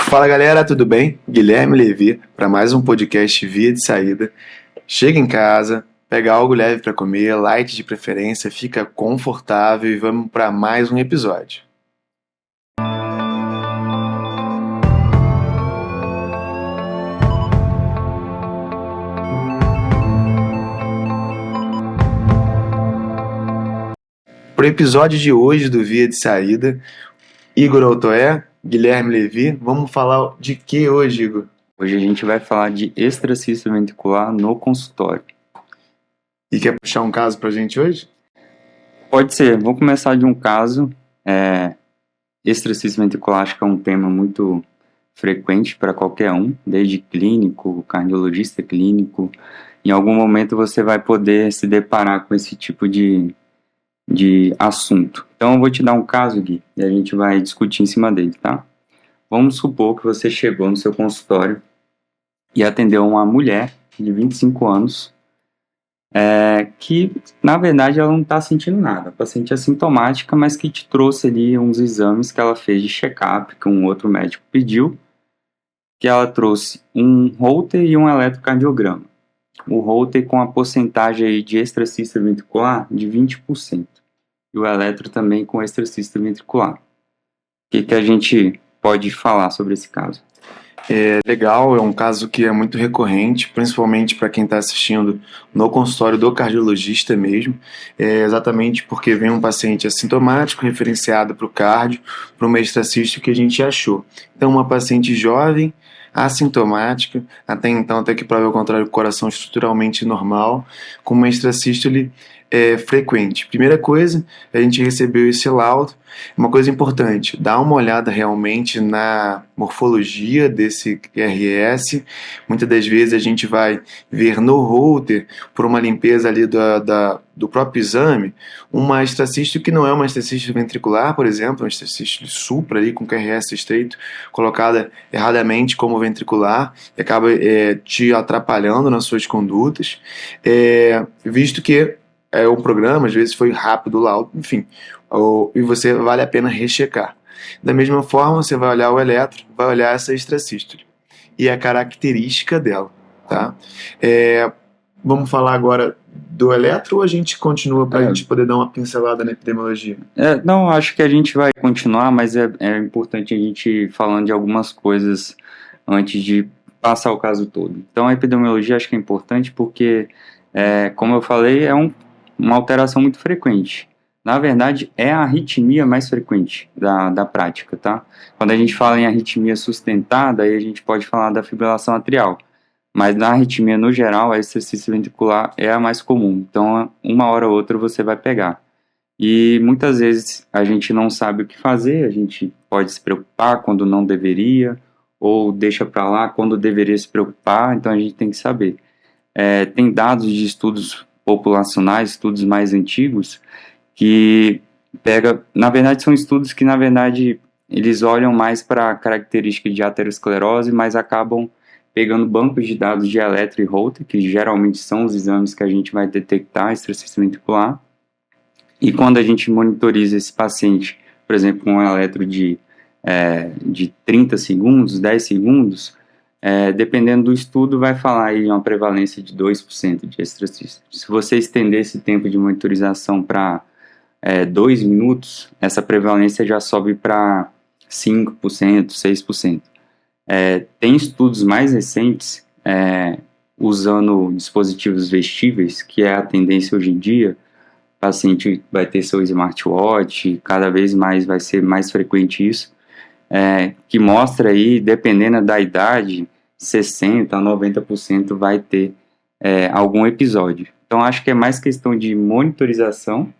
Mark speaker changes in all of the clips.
Speaker 1: Fala galera, tudo bem? Guilherme Levi para mais um podcast Via de Saída. Chega em casa, pega algo leve para comer, light de preferência, fica confortável e vamos para mais um episódio. Para o episódio de hoje do Via de Saída, Igor Altoé, Guilherme Levi, vamos falar de que hoje, Igor?
Speaker 2: Hoje a gente vai falar de extracístole ventricular no consultório.
Speaker 1: E quer puxar um caso pra gente hoje?
Speaker 2: Pode ser, vou começar de um caso. Extracístole ventricular acho que é um tema muito frequente para qualquer um, desde clínico, cardiologista clínico. Em algum momento você vai poder se deparar com esse tipo de assunto. Então eu vou te dar um caso, Gui, e a gente vai discutir em cima dele, tá? Vamos supor que você chegou no seu consultório e atendeu uma mulher de 25 anos que, na verdade, ela não está sentindo nada. A paciente é sintomática, mas que te trouxe ali uns exames que ela fez de check-up, que um outro médico pediu, que ela trouxe um Holter e um eletrocardiograma. O Holter com a porcentagem aí de extracístole ventricular de 20%. E o eletro também com extracístole ventricular. O que a gente pode falar sobre esse caso?
Speaker 1: É legal, é um caso que é muito recorrente, principalmente para quem está assistindo no consultório do cardiologista mesmo, exatamente porque vem um paciente assintomático referenciado para o cardio, para uma extracístole que a gente achou. Então, uma paciente jovem, assintomática, até então, até que prove ao contrário, coração estruturalmente normal, com uma extracístole frequente. Primeira coisa, a gente recebeu esse laudo. Uma coisa importante, dá uma olhada realmente na morfologia desse QRS. Muitas das vezes a gente vai ver no Holter, por uma limpeza ali do próprio exame, uma extracístole que não é uma extracístole ventricular, por exemplo, uma extracístole supra ali com QRS estreito, colocada erradamente como ventricular, e acaba te atrapalhando nas suas condutas, visto que um programa, às vezes foi rápido o laudo, enfim, e você vale a pena rechecar. Da mesma forma, você vai olhar o eletro, vai olhar essa extracístole e a característica dela, tá? Vamos falar agora do eletro ou a gente continua para a gente poder dar uma pincelada na epidemiologia?
Speaker 2: Não, acho que a gente vai continuar, mas é importante a gente ir falando de algumas coisas antes de passar o caso todo. Então, a epidemiologia acho que é importante porque, como eu falei, é uma alteração muito frequente. Na verdade, é a arritmia mais frequente da prática, tá? Quando a gente fala em arritmia sustentada, aí a gente pode falar da fibrilação atrial. Mas na arritmia, no geral, a extracístole ventricular é a mais comum. Então, uma hora ou outra você vai pegar. E muitas vezes a gente não sabe o que fazer, a gente pode se preocupar quando não deveria, ou deixa para lá quando deveria se preocupar, então a gente tem que saber. Tem dados de estudos populacionais, estudos mais antigos, que na verdade são estudos que, na verdade, eles olham mais para a característica de aterosclerose, mas acabam pegando bancos de dados de eletro e Holter, que geralmente são os exames que a gente vai detectar extracístole ventricular, e quando a gente monitoriza esse paciente, por exemplo, com um eletro de 30 segundos, 10 segundos, dependendo do estudo, vai falar aí uma prevalência de 2% de extracístole. Se você estender esse tempo de monitorização para 2 minutos, essa prevalência já sobe para 5%, 6%. Tem estudos mais recentes usando dispositivos vestíveis, que é a tendência hoje em dia. O paciente vai ter seu smartwatch, cada vez mais vai ser mais frequente isso, que mostra aí, dependendo da idade, 60% a 90% vai ter algum episódio. Então, acho que é mais questão de monitorização.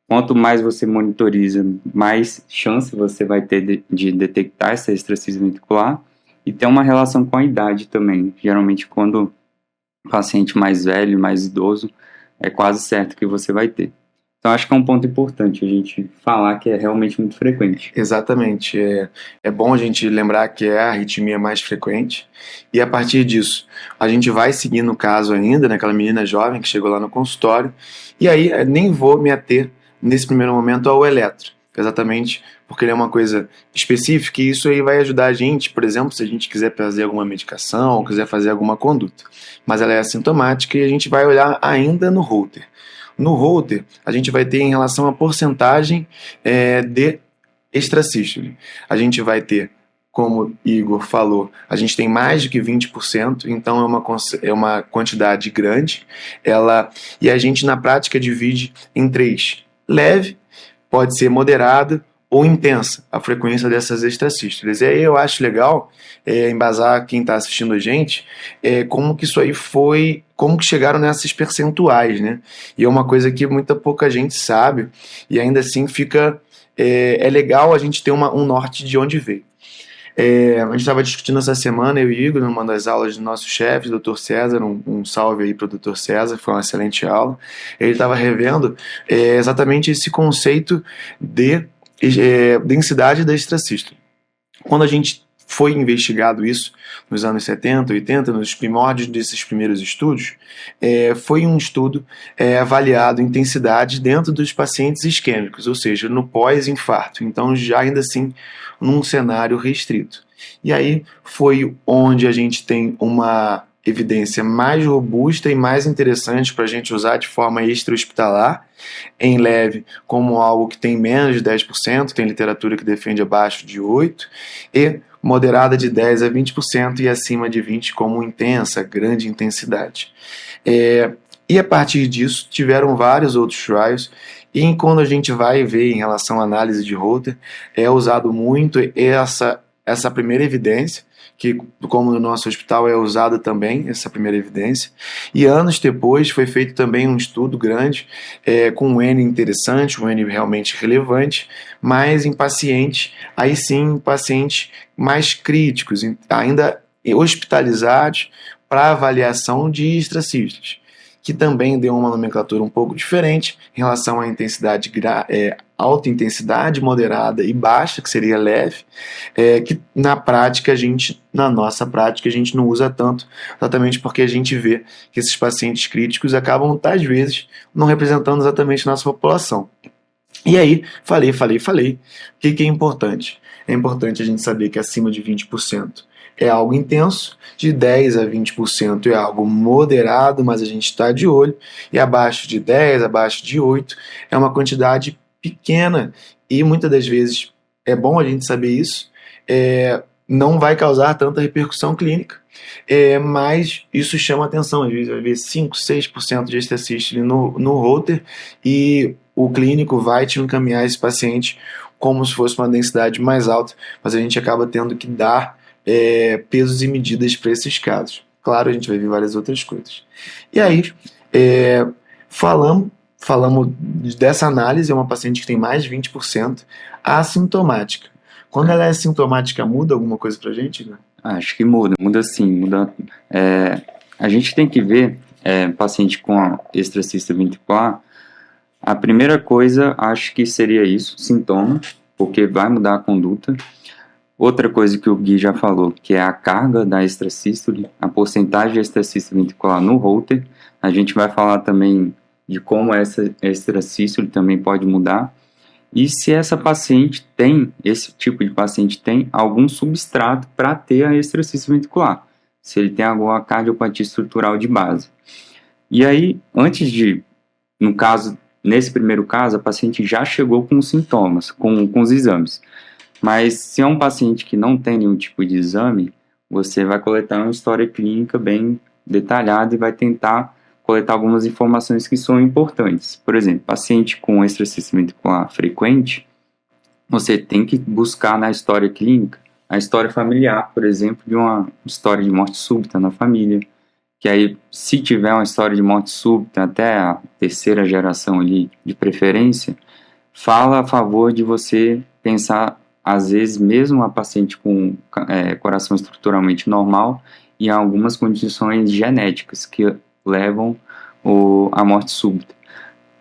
Speaker 2: Quanto mais você monitoriza, mais chance você vai ter de detectar essa extracístole ventricular, e tem uma relação com a idade também. Geralmente, quando o paciente mais velho, mais idoso, é quase certo que você vai ter. Então, acho que é um ponto importante a gente falar que é realmente muito frequente.
Speaker 1: Exatamente. É bom a gente lembrar que é a arritmia mais frequente, e a partir disso, a gente vai seguindo o caso ainda, naquela menina jovem que chegou lá no consultório, e aí nem vou me ater nesse primeiro momento ao eletro. exatamente porque ele é uma coisa específica e isso aí vai ajudar a gente, por exemplo, se a gente quiser fazer alguma medicação ou quiser fazer alguma conduta. Mas ela é assintomática e a gente vai olhar ainda no Holter. No Holter, a gente vai ter em relação à porcentagem de extrasístole. A gente vai ter, como Igor falou, a gente tem mais do que 20%, então é uma quantidade grande. E a gente, na prática, divide em 3. Leve, pode ser moderada ou intensa a frequência dessas extrasístoles. E aí eu acho legal embasar quem está assistindo a gente como que isso aí foi, como que chegaram nessas percentuais, né? E é uma coisa que muita pouca gente sabe e ainda assim fica... É legal a gente ter um norte de onde veio. A gente estava discutindo essa semana, eu e Igor, numa das aulas do nosso chefe, Dr. César, um salve aí para o Dr. César, foi uma excelente aula. Ele estava revendo exatamente esse conceito de densidade da extracístole. Quando a gente foi investigado isso nos anos 70, 80, nos primórdios desses primeiros estudos, foi um estudo avaliado intensidade dentro dos pacientes isquêmicos, ou seja, no pós-infarto, então já ainda assim num cenário restrito. E aí foi onde a gente tem uma evidência mais robusta e mais interessante para a gente usar de forma extra-hospitalar, em leve como algo que tem menos de 10%, tem literatura que defende abaixo de 8%, e moderada de 10% a 20% e acima de 20% como intensa, grande intensidade. E a partir disso tiveram vários outros trials, e quando a gente vai ver em relação à análise de Holter, é usado muito essa primeira evidência, que como no nosso hospital é usada também essa primeira evidência, e anos depois foi feito também um estudo grande com um N interessante, um N realmente relevante, mas em pacientes, aí sim pacientes mais críticos, ainda hospitalizados para avaliação de extracístoles, que também deu uma nomenclatura um pouco diferente em relação à intensidade alta intensidade, moderada e baixa, que seria leve, que na nossa prática, a gente não usa tanto, exatamente porque a gente vê que esses pacientes críticos acabam, às vezes, não representando exatamente a nossa população. E aí, falei. O que é importante? É importante a gente saber que acima de 20% é algo intenso, de 10% a 20% é algo moderado, mas a gente está de olho, e abaixo de 10%, abaixo de 8% é uma quantidade pequena, e muitas das vezes é bom a gente saber isso, não vai causar tanta repercussão clínica, mas isso chama atenção, às vezes vai ver 5%, 6% de extracístole no Holter, e o clínico vai te encaminhar esse paciente como se fosse uma densidade mais alta, mas a gente acaba tendo que dar pesos e medidas para esses casos. Claro, a gente vai ver várias outras coisas. E aí, falamos dessa análise, é uma paciente que tem mais de 20% assintomática. Quando ela é sintomática, muda alguma coisa pra gente, né?
Speaker 2: Acho que muda sim, muda. A gente tem que ver paciente com extracístole ventricular. A primeira coisa, acho que seria isso, sintoma, porque vai mudar a conduta. Outra coisa que o Gui já falou, que é a carga da extrasístole, a porcentagem de extrasístole ventricular no Holter. A gente vai falar também de como essa extrasístole também pode mudar. E se essa paciente esse tipo de paciente tem algum substrato para ter a extrasístole ventricular, se ele tem alguma cardiopatia estrutural de base. E aí, nesse primeiro caso, a paciente já chegou com os sintomas, com os exames. Mas se é um paciente que não tem nenhum tipo de exame, você vai coletar uma história clínica bem detalhada e vai tentar coletar algumas informações que são importantes. Por exemplo, paciente com extracístole ventricular frequente, você tem que buscar na história clínica a história familiar, por exemplo, de uma história de morte súbita na família, que aí, se tiver uma história de morte súbita até a terceira geração ali, de preferência, fala a favor de você pensar, às vezes, mesmo a paciente com coração estruturalmente normal, e algumas condições genéticas que levam à morte súbita.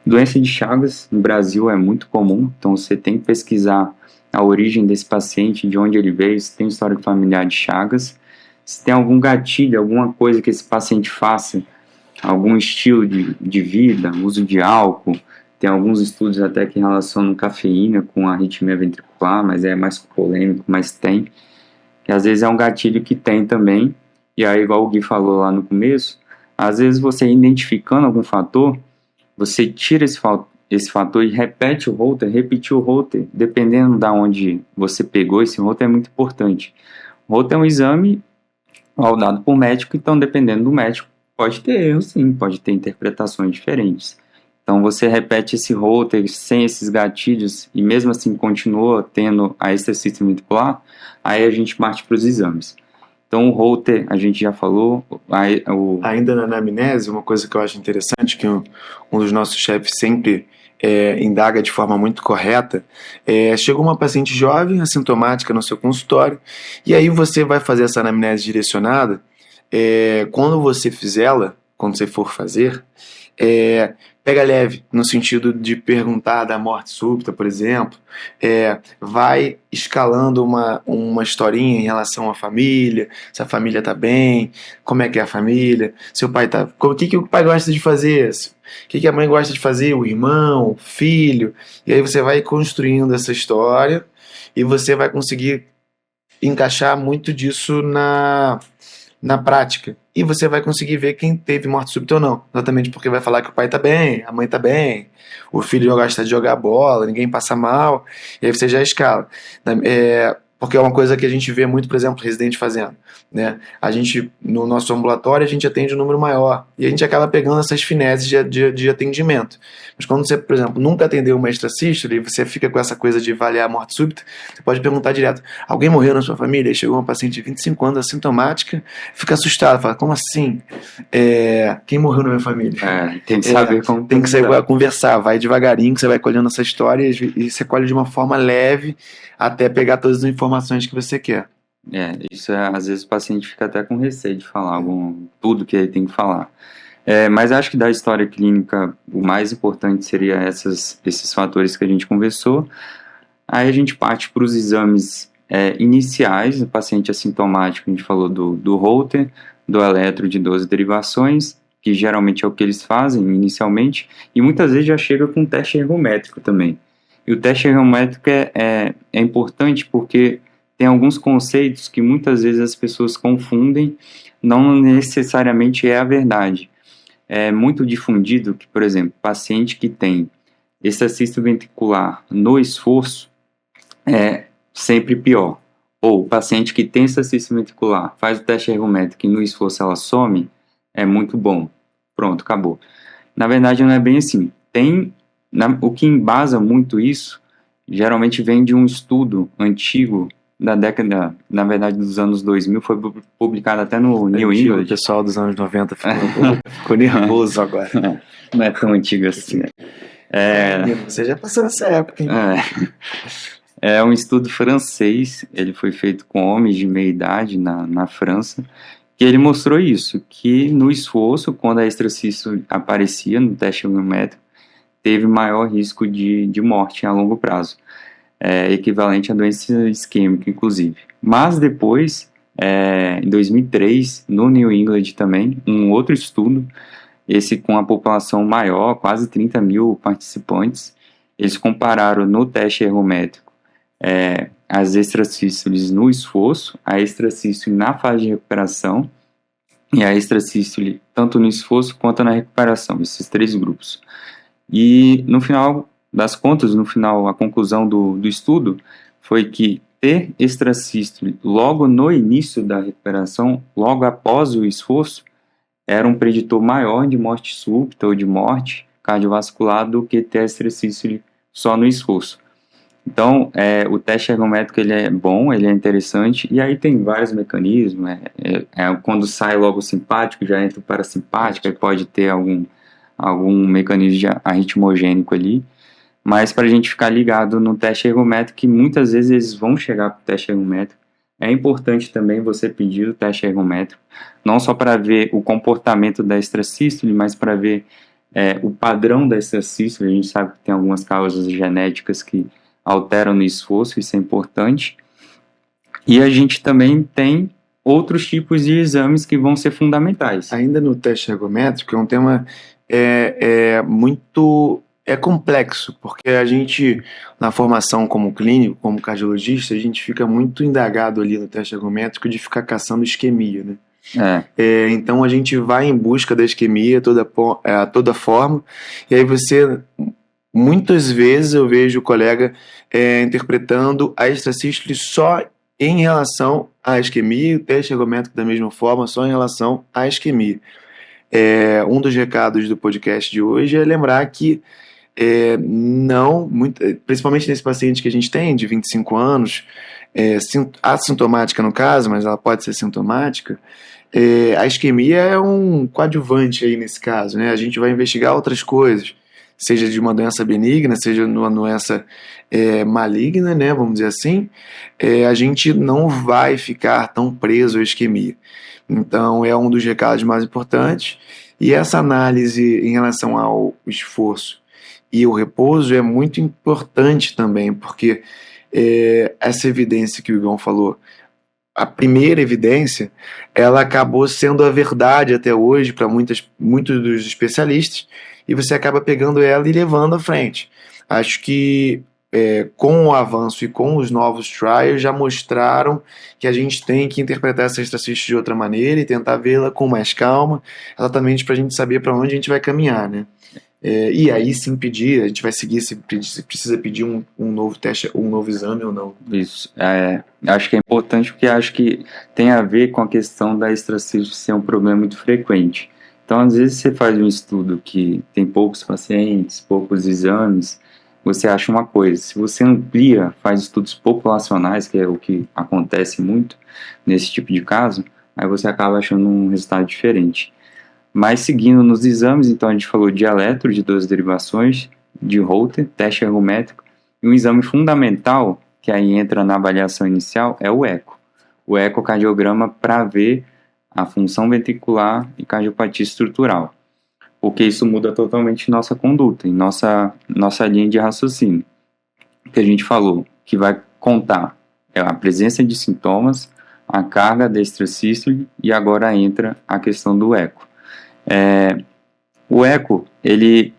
Speaker 2: Doença de Chagas no Brasil é muito comum, então você tem que pesquisar a origem desse paciente, de onde ele veio, se tem histórico familiar de Chagas, se tem algum gatilho, alguma coisa que esse paciente faça, algum estilo de vida, uso de álcool, Tem alguns estudos até que relacionam cafeína com arritmia ventricular, mas é mais polêmico, mas tem. Que às vezes é um gatilho que tem também, e aí, igual o Gui falou lá no começo, às vezes você identificando algum fator, você tira esse fator e repete o holter, repetir o holter, dependendo de onde você pegou esse holter, é muito importante. O holter é um exame dado por médico, então dependendo do médico, pode ter erro sim, pode ter interpretações diferentes. Então você repete esse holter sem esses gatilhos e mesmo assim continua tendo a extracístole ventricular, aí a gente parte para os exames. Então o holter, a gente já falou.
Speaker 1: Ainda na anamnese, uma coisa que eu acho interessante, que um dos nossos chefes sempre indaga de forma muito correta, chegou uma paciente jovem, assintomática no seu consultório, e aí você vai fazer essa anamnese direcionada, quando você fizê-la, quando você for fazer, pega leve, no sentido de perguntar da morte súbita, por exemplo, vai escalando uma historinha em relação à família, se a família está bem, como é que é a família, seu pai tá, o que o pai gosta de fazer, o que a mãe gosta de fazer, o irmão, o filho, e aí você vai construindo essa história e você vai conseguir encaixar muito disso na prática. E você vai conseguir ver quem teve morte súbita ou não. Exatamente porque vai falar que o pai tá bem, a mãe tá bem, o filho gosta de jogar bola, ninguém passa mal, e aí você já escala. Porque é uma coisa que a gente vê muito, por exemplo, residente fazendo. Né? A gente, no nosso ambulatório, a gente atende um número maior. E a gente acaba pegando essas fineses de atendimento. Mas quando você, por exemplo, nunca atendeu uma extracístole e você fica com essa coisa de avaliar a morte súbita, você pode perguntar direto: alguém morreu na sua família? E chegou uma paciente de 25 anos, assintomática, fica assustado, fala: como assim? Quem morreu na minha família?
Speaker 2: Tem que saber como.
Speaker 1: Tem que saber conversar, vai devagarinho, que você vai colhendo essa história e você colhe de uma forma leve até pegar todas as informações que você quer.
Speaker 2: Isso às vezes o paciente fica até com receio de falar tudo que ele tem que falar. Mas acho que da história clínica o mais importante seria esses fatores que a gente conversou. Aí a gente parte para os exames iniciais do paciente assintomático. A gente falou do holter, do eletro de 12 derivações, que geralmente é o que eles fazem inicialmente, e muitas vezes já chega com teste ergométrico também. E o teste ergométrico é importante porque tem alguns conceitos que muitas vezes as pessoas confundem, não necessariamente é a verdade. É muito difundido que, por exemplo, paciente que tem extracístole ventricular no esforço é sempre pior. Ou paciente que tem extracístole ventricular, faz o teste ergométrico e no esforço ela some, é muito bom. Pronto, acabou. Na verdade não é bem assim. O que embasa muito isso, geralmente vem de um estudo antigo da década, na verdade dos anos 2000, foi publicado até no New England.
Speaker 1: O pessoal dos anos 90 ficou nervoso agora.
Speaker 2: Não é tão antigo assim, né?
Speaker 1: Você já passou nessa época, hein?
Speaker 2: É um estudo francês, ele foi feito com homens de meia idade na França, que ele mostrou isso, que no esforço, quando a extracístole aparecia no teste ergométrico, teve maior risco de morte a longo prazo, equivalente à doença isquêmica, inclusive. Mas depois, em 2003, no New England também, um outro estudo, esse com a população maior, quase 30 mil participantes, eles compararam no teste ergométrico as extracístoles no esforço, a extracístole na fase de recuperação e a extracístole tanto no esforço quanto na recuperação, esses três grupos. E no final das contas, a conclusão do estudo foi que ter extracístole logo no início da recuperação, logo após o esforço, era um preditor maior de morte súbita ou de morte cardiovascular do que ter extracístole só no esforço. Então, o teste ergométrico ele é bom, ele é interessante, e aí tem vários mecanismos, quando sai logo o simpático, já entra o parasimpático, aí pode ter algum mecanismo de arritmogênico ali, mas para a gente ficar ligado no teste ergométrico, que muitas vezes eles vão chegar para o teste ergométrico, é importante também você pedir o teste ergométrico, não só para ver o comportamento da extracístole, mas para ver o padrão da extracístole. A gente sabe que tem algumas causas genéticas que alteram no esforço, isso é importante. E a gente também tem outros tipos de exames que vão ser fundamentais.
Speaker 1: Ainda no teste ergométrico, é um tema muito É complexo, porque a gente, na formação como clínico, como cardiologista, a gente fica muito indagado ali no teste ergométrico de ficar caçando isquemia, né? Então a gente vai em busca da isquemia a toda forma, e aí muitas vezes eu vejo o colega interpretando a extrasístole só em relação à isquemia, o teste ergométrico da mesma forma, só em relação à isquemia. Um dos recados do podcast de hoje é lembrar que não, principalmente nesse paciente que a gente tem, de 25 anos, assintomática no caso, mas ela pode ser sintomática, a isquemia é um coadjuvante aí nesse caso, né? A gente vai investigar outras coisas, seja de uma doença benigna, seja de uma doença maligna, né? Vamos dizer assim, a gente não vai ficar tão preso à isquemia. Então, é um dos recados mais importantes. E essa análise em relação ao esforço e o repouso é muito importante também, porque essa evidência que o Igor falou, a primeira evidência, ela acabou sendo a verdade até hoje para muitos dos especialistas, e você acaba pegando ela e levando à frente. Acho que com o avanço e com os novos trials já mostraram que a gente tem que interpretar essa extracístole de outra maneira e tentar vê-la com mais calma, exatamente para a gente saber para onde a gente vai caminhar, né? E aí sim pedir, a gente vai seguir se precisa pedir um novo teste, um novo exame ou não.
Speaker 2: Isso, acho que é importante porque acho que tem a ver com a questão da extracístole ser um problema muito frequente. Então, às vezes você faz um estudo que tem poucos pacientes, poucos exames, você acha uma coisa. Se você amplia, faz estudos populacionais, que é o que acontece muito nesse tipo de caso, aí você acaba achando um resultado diferente. Mas seguindo nos exames, então a gente falou de eletro, de 2 derivações, de Holter, teste ergométrico, e um exame fundamental, que aí entra na avaliação inicial, é o eco. O ecocardiograma para ver a função ventricular e cardiopatia estrutural, porque isso muda totalmente nossa conduta e nossa linha de raciocínio. O que a gente falou, que vai contar a presença de sintomas, a carga da extrasístole e agora entra a questão do eco. O eco, ele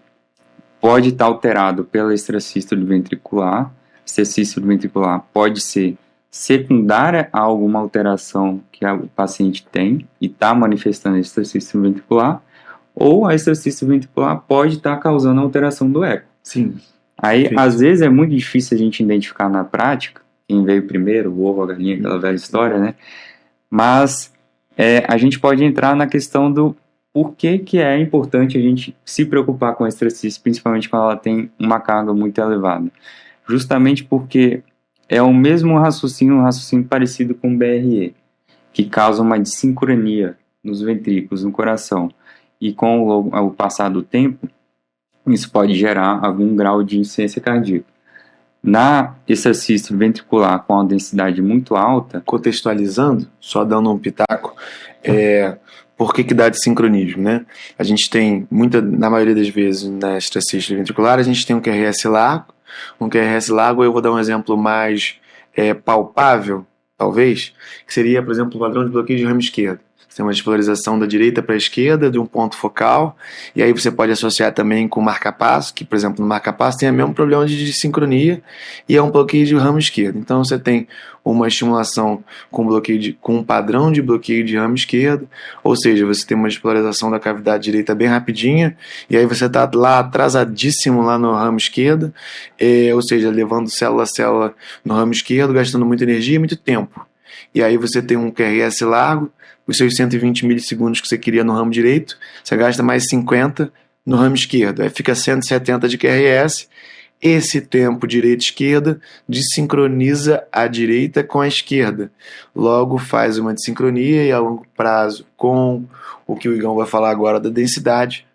Speaker 2: pode estar alterado pela extrasístole ventricular. A extrasístole ventricular pode ser secundária a alguma alteração que o paciente tem e está manifestando a extrasístole ventricular, ou a extrasístole ventricular pode estar causando a alteração do eco.
Speaker 1: Sim.
Speaker 2: Aí, às vezes, é muito difícil a gente identificar na prática quem veio primeiro, o ovo, a galinha, aquela velha história, né? Mas a gente pode entrar na questão do por que é importante a gente se preocupar com a extrasístole, principalmente quando ela tem uma carga muito elevada. Justamente porque é o mesmo raciocínio, um raciocínio parecido com o BRE, que causa uma desincronia nos ventrículos, no coração. E com o passar do tempo, isso pode gerar algum grau de insuficiência cardíaca. Na extrasístole ventricular com a densidade muito alta...
Speaker 1: Contextualizando, só dando um pitaco, por que dá desincronismo, né? A gente tem, na maioria das vezes, na extrasístole ventricular, a gente tem um QRS largo. Um QRS largo, eu vou dar um exemplo mais palpável, talvez, que seria, por exemplo, o padrão de bloqueio de ramo esquerdo. Você tem uma despolarização da direita para a esquerda de um ponto focal, e aí você pode associar também com o marca-passo, que, por exemplo, no marca-passo tem o mesmo problema de desincronia e é um bloqueio de ramo esquerdo. Então você tem uma estimulação com um padrão de bloqueio de ramo esquerdo, ou seja, você tem uma despolarização da cavidade direita bem rapidinha, e aí você está lá atrasadíssimo lá no ramo esquerdo, ou seja, levando célula a célula no ramo esquerdo, gastando muita energia e muito tempo. E aí você tem um QRS largo, os seus 120 milissegundos que você queria no ramo direito, você gasta mais 50 no ramo esquerdo. Aí fica 170 de QRS. Esse tempo direita-esquerda desincroniza a direita com a esquerda. Logo faz uma desincronia e a longo prazo, com o que o Igão vai falar agora da densidade,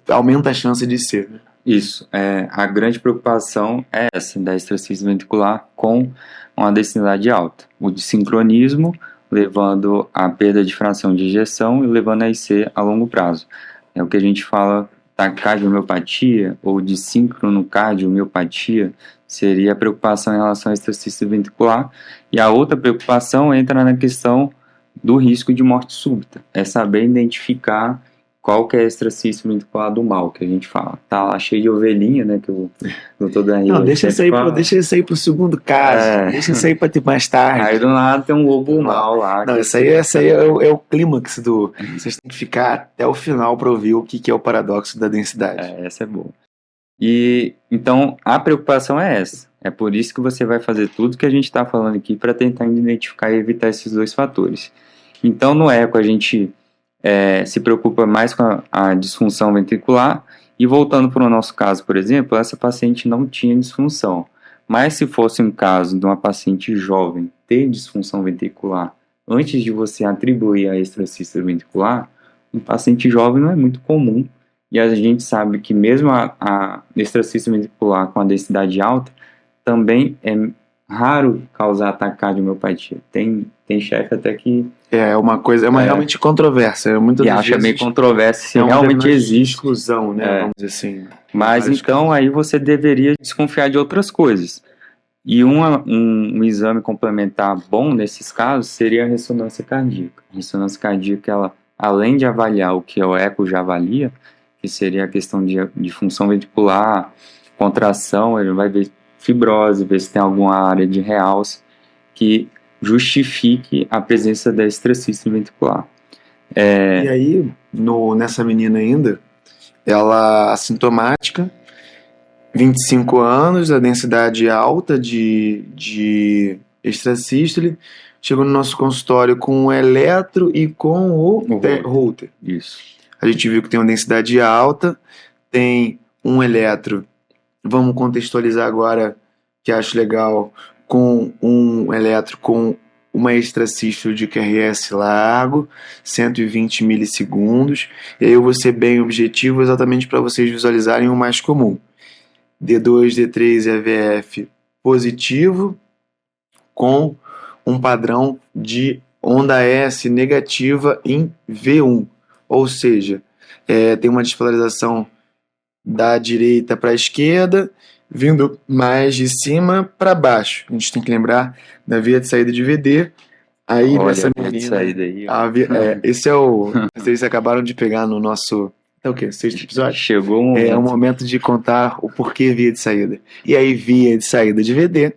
Speaker 1: aumenta a chance de ser.
Speaker 2: Isso. A grande preocupação é essa, da extrasístole ventricular com uma densidade alta. O desincronismo levando à perda de fração de ejeção e levando a IC a longo prazo. É o que a gente fala da cardiomiopatia ou de sincronocardiopatia, seria a preocupação em relação à extrasístole ventricular. E a outra preocupação entra na questão do risco de morte súbita, é saber identificar qual que é a extracístole ventricular do mal, que a gente fala. Tá lá cheio de ovelhinha, né, que o doutor Danilo...
Speaker 1: Não, deixa isso aí pro segundo caso, deixa isso aí pra ter mais tarde.
Speaker 2: Aí do nada tem um lobo mal lá.
Speaker 1: Não, esse aí é o clímax do... Vocês têm que ficar até o final pra ouvir o que é o paradoxo da densidade.
Speaker 2: Essa é boa. E então a preocupação é essa. É por isso que você vai fazer tudo que a gente está falando aqui para tentar identificar e evitar esses dois fatores. Então no eco a gente se preocupa mais com a disfunção ventricular. E voltando para o nosso caso, por exemplo, essa paciente não tinha disfunção. Mas se fosse um caso de uma paciente jovem ter disfunção ventricular, antes de você atribuir a extracístole ventricular, um paciente jovem não é muito comum. E a gente sabe que mesmo a extracístole ventricular com a densidade alta, também é raro causar ataque cardiomiopatia. Tem chefe até que...
Speaker 1: É uma coisa, realmente controvérsia. Muitas
Speaker 2: e acha meio controverso se realmente existe.
Speaker 1: Exclusão, né? Vamos dizer assim.
Speaker 2: Mas então aí você deveria desconfiar de outras coisas. E um exame complementar bom nesses casos seria a ressonância cardíaca. A ressonância cardíaca, ela, além de avaliar o que o eco já avalia, que seria a questão de função ventricular, contração, ele vai ver fibrose, ver se tem alguma área de realce que justifique a presença da extracístole ventricular.
Speaker 1: E aí, nessa menina ainda, ela assintomática, 25 anos, a densidade alta de extracístole, chegou no nosso consultório com o eletro e com o Holter.
Speaker 2: Isso.
Speaker 1: A gente viu que tem uma densidade alta, tem um eletro, vamos contextualizar agora, que acho legal, com um eletro com uma extracístole de QRS largo, 120 milissegundos, e aí eu vou ser bem objetivo exatamente para vocês visualizarem o mais comum. D2, D3 e AVF positivo, com um padrão de onda S negativa em V1. Ou seja, tem uma despolarização da direita para a esquerda, vindo mais de cima para baixo. A gente tem que lembrar da via de saída de VD. Aí nessa menina, esse é o... Vocês acabaram de pegar no nosso... É o quê? Sexto episódio?
Speaker 2: Chegou um momento.
Speaker 1: É o momento de contar o porquê via de saída. E aí, via de saída de VD,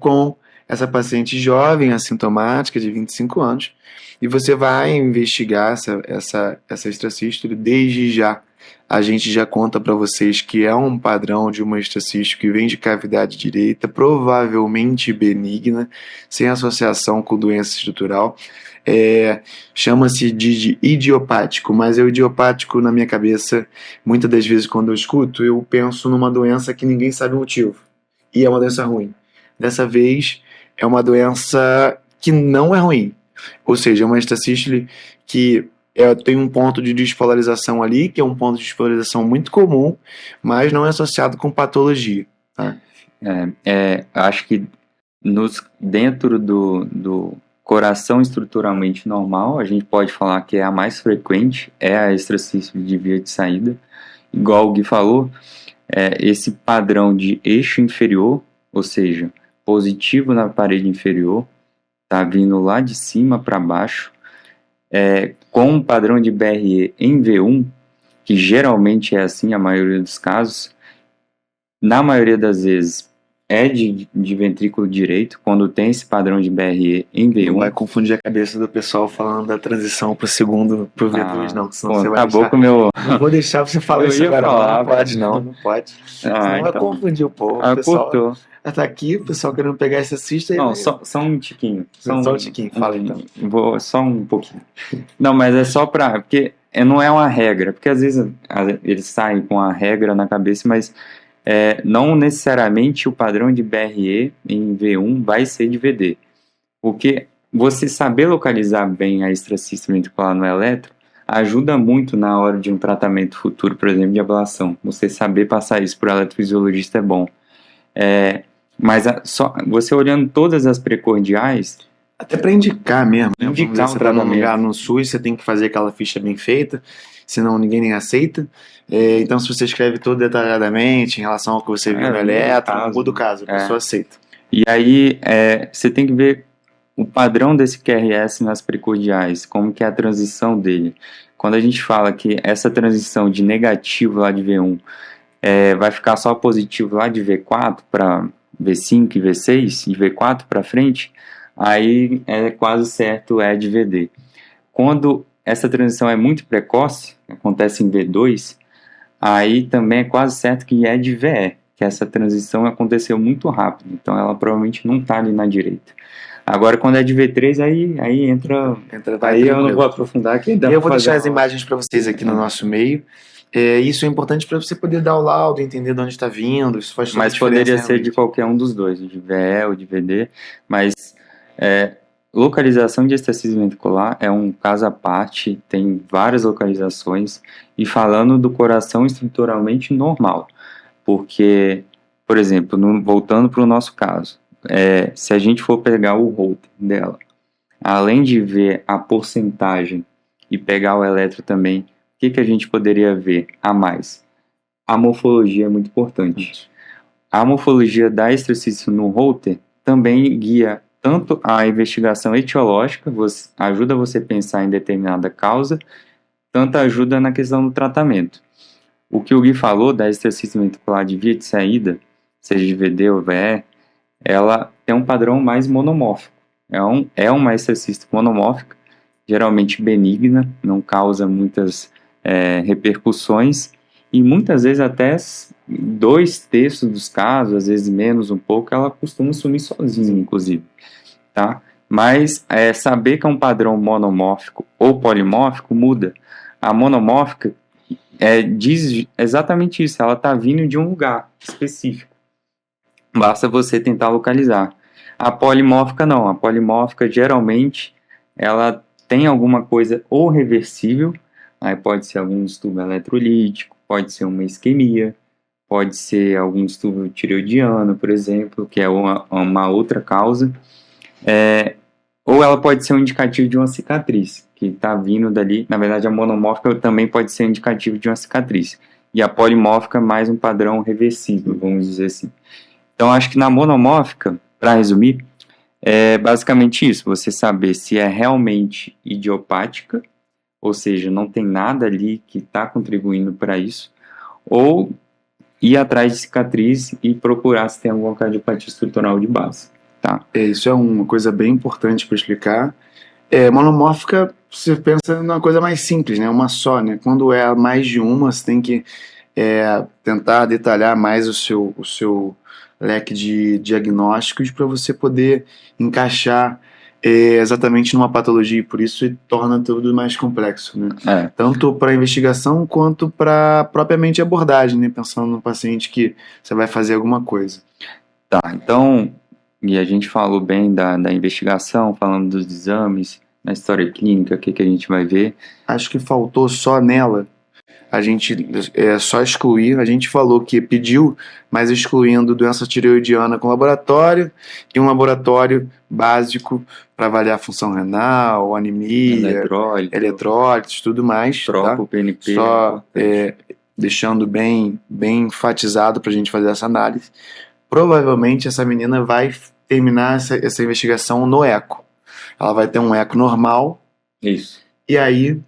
Speaker 1: com essa paciente jovem, assintomática, de 25 anos, e você vai investigar essa extracístole desde já. A gente já conta para vocês que é um padrão de uma extracístole que vem de cavidade direita, provavelmente benigna, sem associação com doença estrutural. Chama-se de idiopático, mas o idiopático na minha cabeça, muitas das vezes quando eu escuto, eu penso numa doença que ninguém sabe o motivo, e é uma doença ruim. Dessa vez, é uma doença que não é ruim, ou seja, é uma extracístole que tem um ponto de despolarização ali, que é um ponto de despolarização muito comum, mas não é associado com patologia. Tá?
Speaker 2: Acho que dentro do coração estruturalmente normal, a gente pode falar que é a mais frequente, é a extracístole de via de saída. Igual o Gui falou, esse padrão de eixo inferior, ou seja, positivo na parede inferior, está vindo lá de cima para baixo, com um padrão de BRE em V1, que geralmente é assim a maioria dos casos, na maioria das vezes é de ventrículo direito, quando tem esse padrão de BRE em V1.
Speaker 1: Não vai confundir a cabeça do pessoal falando da transição pro segundo, pro V2, não. Senão você vai
Speaker 2: acabou com o meu...
Speaker 1: Não vou deixar você falar isso agora. Não pode, não pode. Senão vai
Speaker 2: então.
Speaker 1: Confundir o povo.
Speaker 2: O pessoal
Speaker 1: tá aqui, o pessoal querendo pegar essa cista.
Speaker 2: Não, só um tiquinho.
Speaker 1: Só um tiquinho, fala então.
Speaker 2: Vou só um pouquinho. Não, mas é só pra... Porque não é uma regra, porque às vezes eles saem com a regra na cabeça, mas... não necessariamente o padrão de BRE em V1 vai ser de VD, porque você saber localizar bem a extracístole ventricular no eletro ajuda muito na hora de um tratamento futuro, por exemplo, de ablação. Você saber passar isso para o eletrofisiologista é bom. Mas só você olhando todas as precordiais...
Speaker 1: Até para indicar mesmo, né?
Speaker 2: Indicar
Speaker 1: para não ligar no SUS, você tem que fazer aquela ficha bem feita, senão ninguém nem aceita. Então, se você escreve tudo detalhadamente em relação ao que você viu no eletro, muda o caso, a pessoa aceita.
Speaker 2: E aí, você tem que ver o padrão desse QRS nas precordiais, como que é a transição dele. quando a gente fala que essa transição de negativo lá de V1 vai ficar só positivo lá de V4 para V5 e V6, de V4 para frente, aí é quase certo de VD. Quando essa transição é muito precoce, acontece em V2, aí também é quase certo que é de VE, que essa transição aconteceu muito rápido, então ela provavelmente não está ali na direita. Agora, quando é de V3, aí entra aí eu não vou aprofundar aqui.
Speaker 1: Eu vou deixar as imagens para vocês aqui no nosso meio. Isso é importante para você poder dar o laudo, entender de onde está vindo. Isso faz toda a diferença,
Speaker 2: poderia ser de qualquer um dos dois, de VE ou de VD, mas localização de estecismo ventricular é um caso à parte, tem várias localizações, e falando do coração estruturalmente normal, porque, por exemplo, voltando para o nosso caso, se a gente for pegar o Holter dela, além de ver a porcentagem e pegar o eletro também, o que a gente poderia ver a mais? A morfologia é muito importante. A morfologia da estressício no Holter também guia tanto a investigação etiológica, ajuda você a pensar em determinada causa, tanto ajuda na questão do tratamento. O que o Gui falou da estressício ventricular de via de saída, seja de VD ou VE, ela tem um padrão mais monomórfico. É uma estressício monomórfica, geralmente benigna, não causa muitas repercussões, e muitas vezes até 2/3 dos casos, às vezes menos um pouco, ela costuma sumir sozinha, inclusive, tá? Mas saber que é um padrão monomórfico ou polimórfico muda. A monomórfica diz exatamente isso, ela está vindo de um lugar específico. Basta você tentar localizar. A polimórfica não, a polimórfica geralmente ela tem alguma coisa ou reversível, aí pode ser algum distúrbio eletrolítico, pode ser uma isquemia, pode ser algum distúrbio tireoidiano, por exemplo, que é uma outra causa, ou ela pode ser um indicativo de uma cicatriz, que está vindo dali. Na verdade, a monomórfica também pode ser um indicativo de uma cicatriz, e a polimórfica mais um padrão reversível, vamos dizer assim. Então, acho que na monomórfica, para resumir, é basicamente isso, você saber se é realmente idiopática, ou seja, não tem nada ali que está contribuindo para isso, ou ir atrás de cicatriz e procurar se tem alguma cardiopatia estrutural de base. Tá?
Speaker 1: Isso é uma coisa bem importante para explicar. Monomórfica, você pensa numa coisa mais simples, né? Uma só, né? Quando é mais de uma, você tem que tentar detalhar mais o seu leque de diagnósticos para você poder encaixar exatamente numa patologia, e por isso torna tudo mais complexo, né? Tanto para a investigação quanto para propriamente a abordagem, né? Pensando no paciente que você vai fazer alguma coisa.
Speaker 2: Tá, então, e a gente falou bem da investigação, falando dos exames, na história clínica, o que a gente vai ver.
Speaker 1: Acho que faltou só nela a gente só excluir. A gente falou que pediu, mas excluindo doença tireoidiana com laboratório e um laboratório básico para avaliar a função renal, anemia, eletrólitos, tudo mais.
Speaker 2: Troca o PNP.
Speaker 1: Só deixando bem enfatizado para a gente fazer essa análise. Provavelmente essa menina vai terminar essa investigação no eco. Ela vai ter um eco normal.
Speaker 2: Isso.
Speaker 1: E aí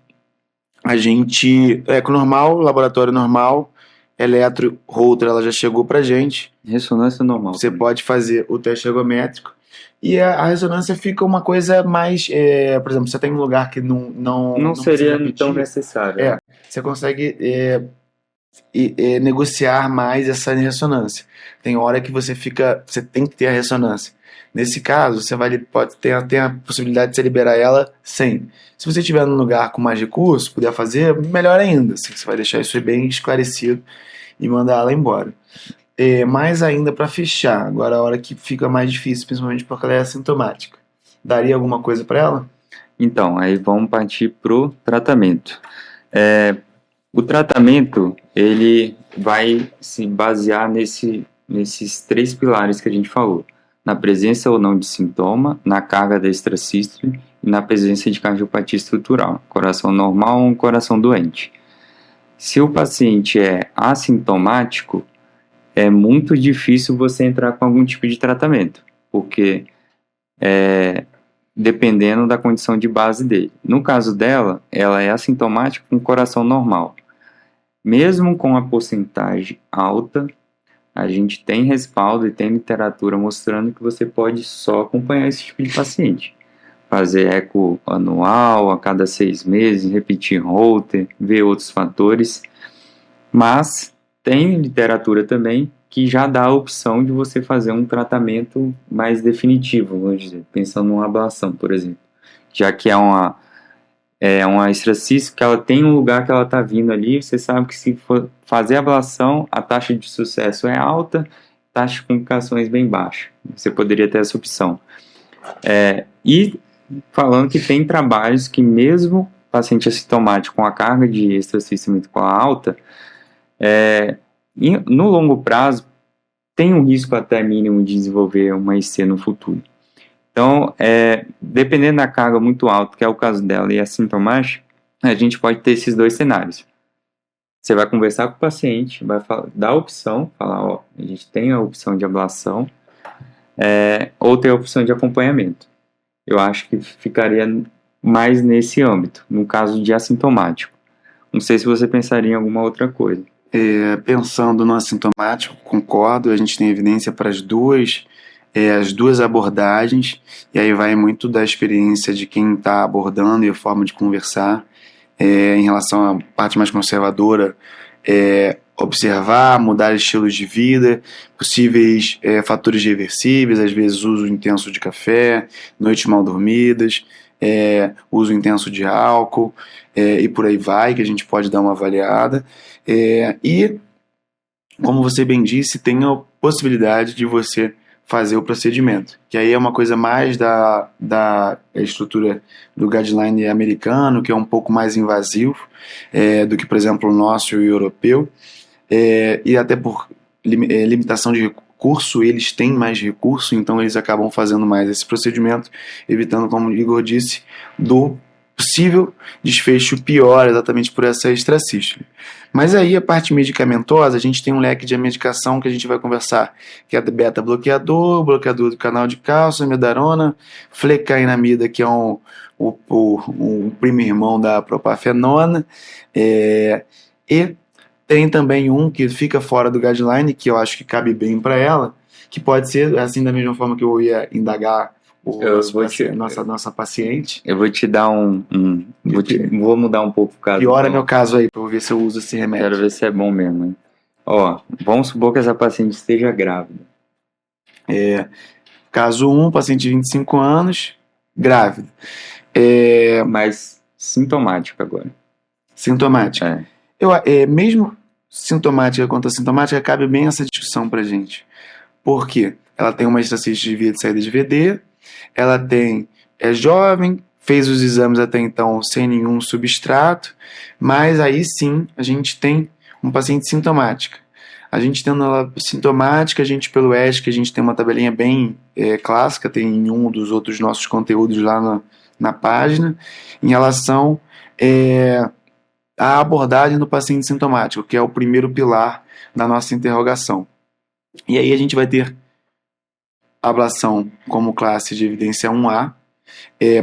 Speaker 1: a gente, eco normal, laboratório normal, eletro, Holter, ela já chegou pra gente.
Speaker 2: Ressonância normal.
Speaker 1: Você pode fazer o teste ergométrico e a ressonância fica uma coisa mais, por exemplo, você tem um lugar que não
Speaker 2: seria tão necessário.
Speaker 1: Você consegue negociar mais essa ressonância. Tem hora que você tem que ter a ressonância. Nesse caso, você pode ter a possibilidade de você liberar ela sem. Se você estiver num lugar com mais recursos, puder fazer, melhor ainda. Você vai deixar isso bem esclarecido e mandar ela embora. Mais ainda para fechar, agora a hora que fica mais difícil, principalmente porque ela é assintomática. Daria alguma coisa para ela?
Speaker 2: Então, aí vamos partir pro tratamento. O tratamento, ele vai se basear nesses 3 pilares que a gente falou. Na presença ou não de sintoma, na carga da extrasístole e na presença de cardiopatia estrutural, coração normal ou um coração doente. Se o paciente é assintomático, é muito difícil você entrar com algum tipo de tratamento, porque dependendo da condição de base dele. No caso dela, ela é assintomática com coração normal. Mesmo com a porcentagem alta, a gente tem respaldo e tem literatura mostrando que você pode só acompanhar esse tipo de paciente. Fazer eco anual, a cada 6 meses, repetir Holter, ver outros fatores. Mas tem literatura também que já dá a opção de você fazer um tratamento mais definitivo, vamos dizer, pensando numa ablação, por exemplo. Já que é uma extracística que ela tem um lugar que ela está vindo ali, você sabe que se for fazer a ablação, a taxa de sucesso é alta, taxa de complicações bem baixa. Você poderia ter essa opção. E falando que tem trabalhos que mesmo paciente assintomático com a carga de extracístole alta, no longo prazo, tem um risco até mínimo de desenvolver uma IC no futuro. Então, dependendo da carga muito alta, que é o caso dela, e assintomática, a gente pode ter esses dois cenários. Você vai conversar com o paciente, vai dar a opção, falar, a gente tem a opção de ablação, ou tem a opção de acompanhamento. Eu acho que ficaria mais nesse âmbito, no caso de assintomático. Não sei se você pensaria em alguma outra coisa.
Speaker 1: Pensando no assintomático, concordo, a gente tem evidência para as duas abordagens, e aí vai muito da experiência de quem está abordando e a forma de conversar. Em relação à parte mais conservadora, observar, mudar estilos de vida, possíveis fatores reversíveis, às vezes uso intenso de café, noites mal dormidas, uso intenso de álcool, e por aí vai, que a gente pode dar uma avaliada. E, como você bem disse, tem a possibilidade de você fazer o procedimento, que aí é uma coisa mais da estrutura do guideline americano, que é um pouco mais invasivo do que, por exemplo, o nosso e o europeu, e até por limitação de recurso, eles têm mais recurso, então eles acabam fazendo mais esse procedimento, evitando, como o Igor disse, do possível desfecho pior, exatamente por essa extracístole. Mas aí a parte medicamentosa, a gente tem um leque de medicação que a gente vai conversar, que é beta-bloqueador, bloqueador do canal de cálcio, amiodarona, flecainamida, que é um primo irmão da propafenona, e tem também um que fica fora do guideline, que eu acho que cabe bem para ela, que pode ser, assim, da mesma forma que eu ia indagar nossa paciente.
Speaker 2: Eu vou te dar vou mudar um pouco o caso.
Speaker 1: Piora meu caso aí, pra eu ver se eu uso esse remédio.
Speaker 2: Quero ver se é bom mesmo, hein? Vamos supor que essa paciente esteja grávida.
Speaker 1: Caso 1, paciente de 25 anos, grávida.
Speaker 2: Mas sintomática agora.
Speaker 1: Sintomática. Mesmo sintomática quanto assintomática, cabe bem essa discussão pra gente. Por quê? Ela tem uma extracístole de via de saída de VD, ela é jovem, fez os exames até então sem nenhum substrato, mas aí sim a gente tem um paciente sintomática. A gente tendo ela sintomática, a gente pelo ESC, a gente tem uma tabelinha bem clássica, tem em um dos outros nossos conteúdos lá na página, em relação à abordagem do paciente sintomático, que é o primeiro pilar da nossa interrogação. E aí a gente vai ter ablação como classe de evidência 1A,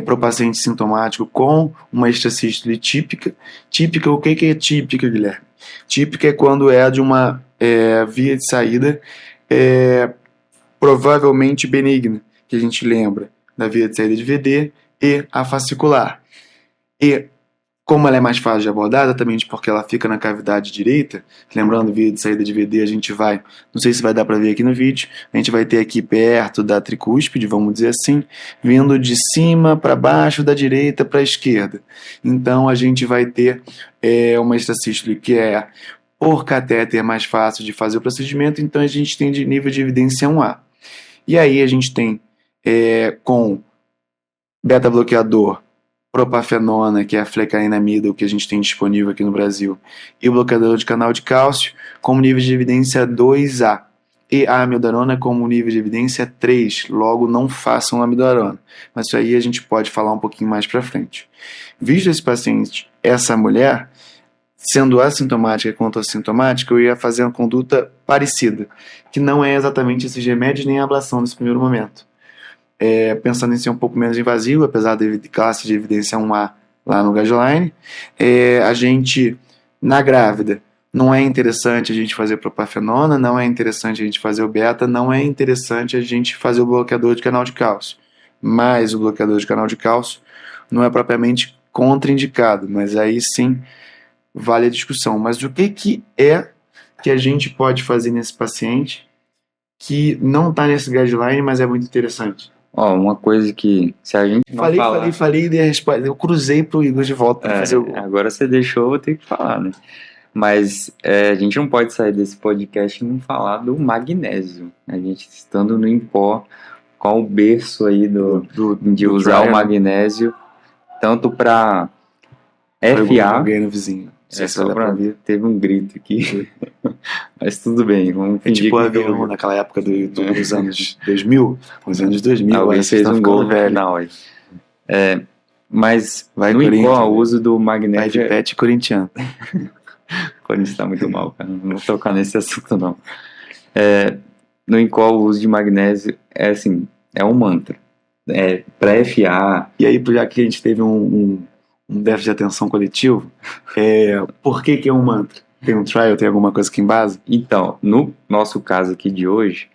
Speaker 1: para o paciente sintomático com uma extracístole típica. Típica, o que é típica, Guilherme? Típica é quando é de uma via de saída provavelmente benigna, que a gente lembra da via de saída de VD e a fascicular. E como ela é mais fácil de abordar, exatamente porque ela fica na cavidade direita, lembrando, via de saída de VD, a gente vai, não sei se vai dar para ver aqui no vídeo, a gente vai ter aqui perto da tricúspide, vamos dizer assim, vindo de cima para baixo, da direita para a esquerda. Então a gente vai ter uma extracístole que por catéter mais fácil de fazer o procedimento, então a gente tem de nível de evidência 1A. E aí a gente tem com beta-bloqueador, propafenona, que é a flecainamida, o que a gente tem disponível aqui no Brasil, e o bloqueador de canal de cálcio, como nível de evidência 2A. E a amiodarona como nível de evidência 3, logo não façam amiodarona. Mas isso aí a gente pode falar um pouquinho mais para frente. Visto esse paciente, essa mulher, sendo assintomática quanto assintomática, eu ia fazer uma conduta parecida, que não é exatamente esses remédios nem a ablação nesse primeiro momento. pensando em ser um pouco menos invasivo, apesar de classe de evidência 1A lá no guideline. A gente, na grávida, não é interessante a gente fazer propafenona, não é interessante a gente fazer o beta, não é interessante a gente fazer o bloqueador de canal de cálcio. Mas o bloqueador de canal de cálcio não é propriamente contraindicado, mas aí sim vale a discussão. Mas o que é que a gente pode fazer nesse paciente que não está nesse guideline, mas é muito interessante?
Speaker 2: Ó, uma coisa que, se a gente não
Speaker 1: falei, e dei a resposta. Eu cruzei pro Igor de volta para fazer o gol.
Speaker 2: Agora você deixou, eu vou ter que falar, né? Mas a gente não pode sair desse podcast e não falar do magnésio. A gente estando no INCOR, qual o berço aí de usar o magnésio, tanto para FA...
Speaker 1: Alguém no vizinho.
Speaker 2: Teve um grito aqui. Mas tudo bem, vamos fingir
Speaker 1: tipo avião naquela época dos anos 2000. Os anos 2000.
Speaker 2: Alguém fez um gol velho. Não, mas no INCOR, o uso do magnésio...
Speaker 1: Vai de pet corintiano.
Speaker 2: O Corinthians está muito mal, cara. Não vou tocar nesse assunto, não. No INCOR, o uso de magnésio é um mantra. Para FA...
Speaker 1: E aí, já que a gente teve um déficit de atenção coletivo, por que é um mantra? Tem um trial, tem alguma coisa que embasa?
Speaker 2: Então, no nosso caso aqui de hoje,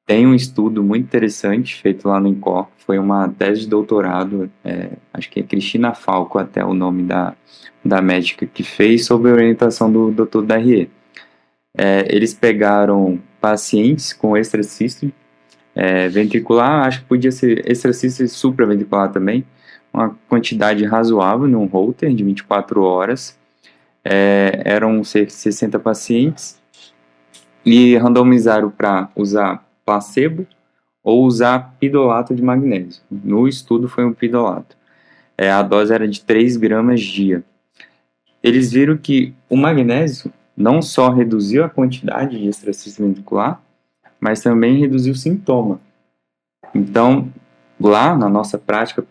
Speaker 2: tem um estudo muito interessante feito lá no INCOR. Foi uma tese de doutorado, acho que é Cristina Falco, até o nome da médica que fez, sob a orientação do Dr. Darrier. Eles pegaram pacientes com extracístole ventricular, acho que podia ser extracístole supraventricular também, uma quantidade razoável num holter de 24 horas. Eram cerca de 60 pacientes e randomizaram para usar placebo ou usar pidolato de magnésio. No estudo foi um pidolato. A dose era de 3 gramas dia. Eles viram que o magnésio não só reduziu a quantidade de extracístole ventricular, mas também reduziu o sintoma. Então, lá na nossa prática,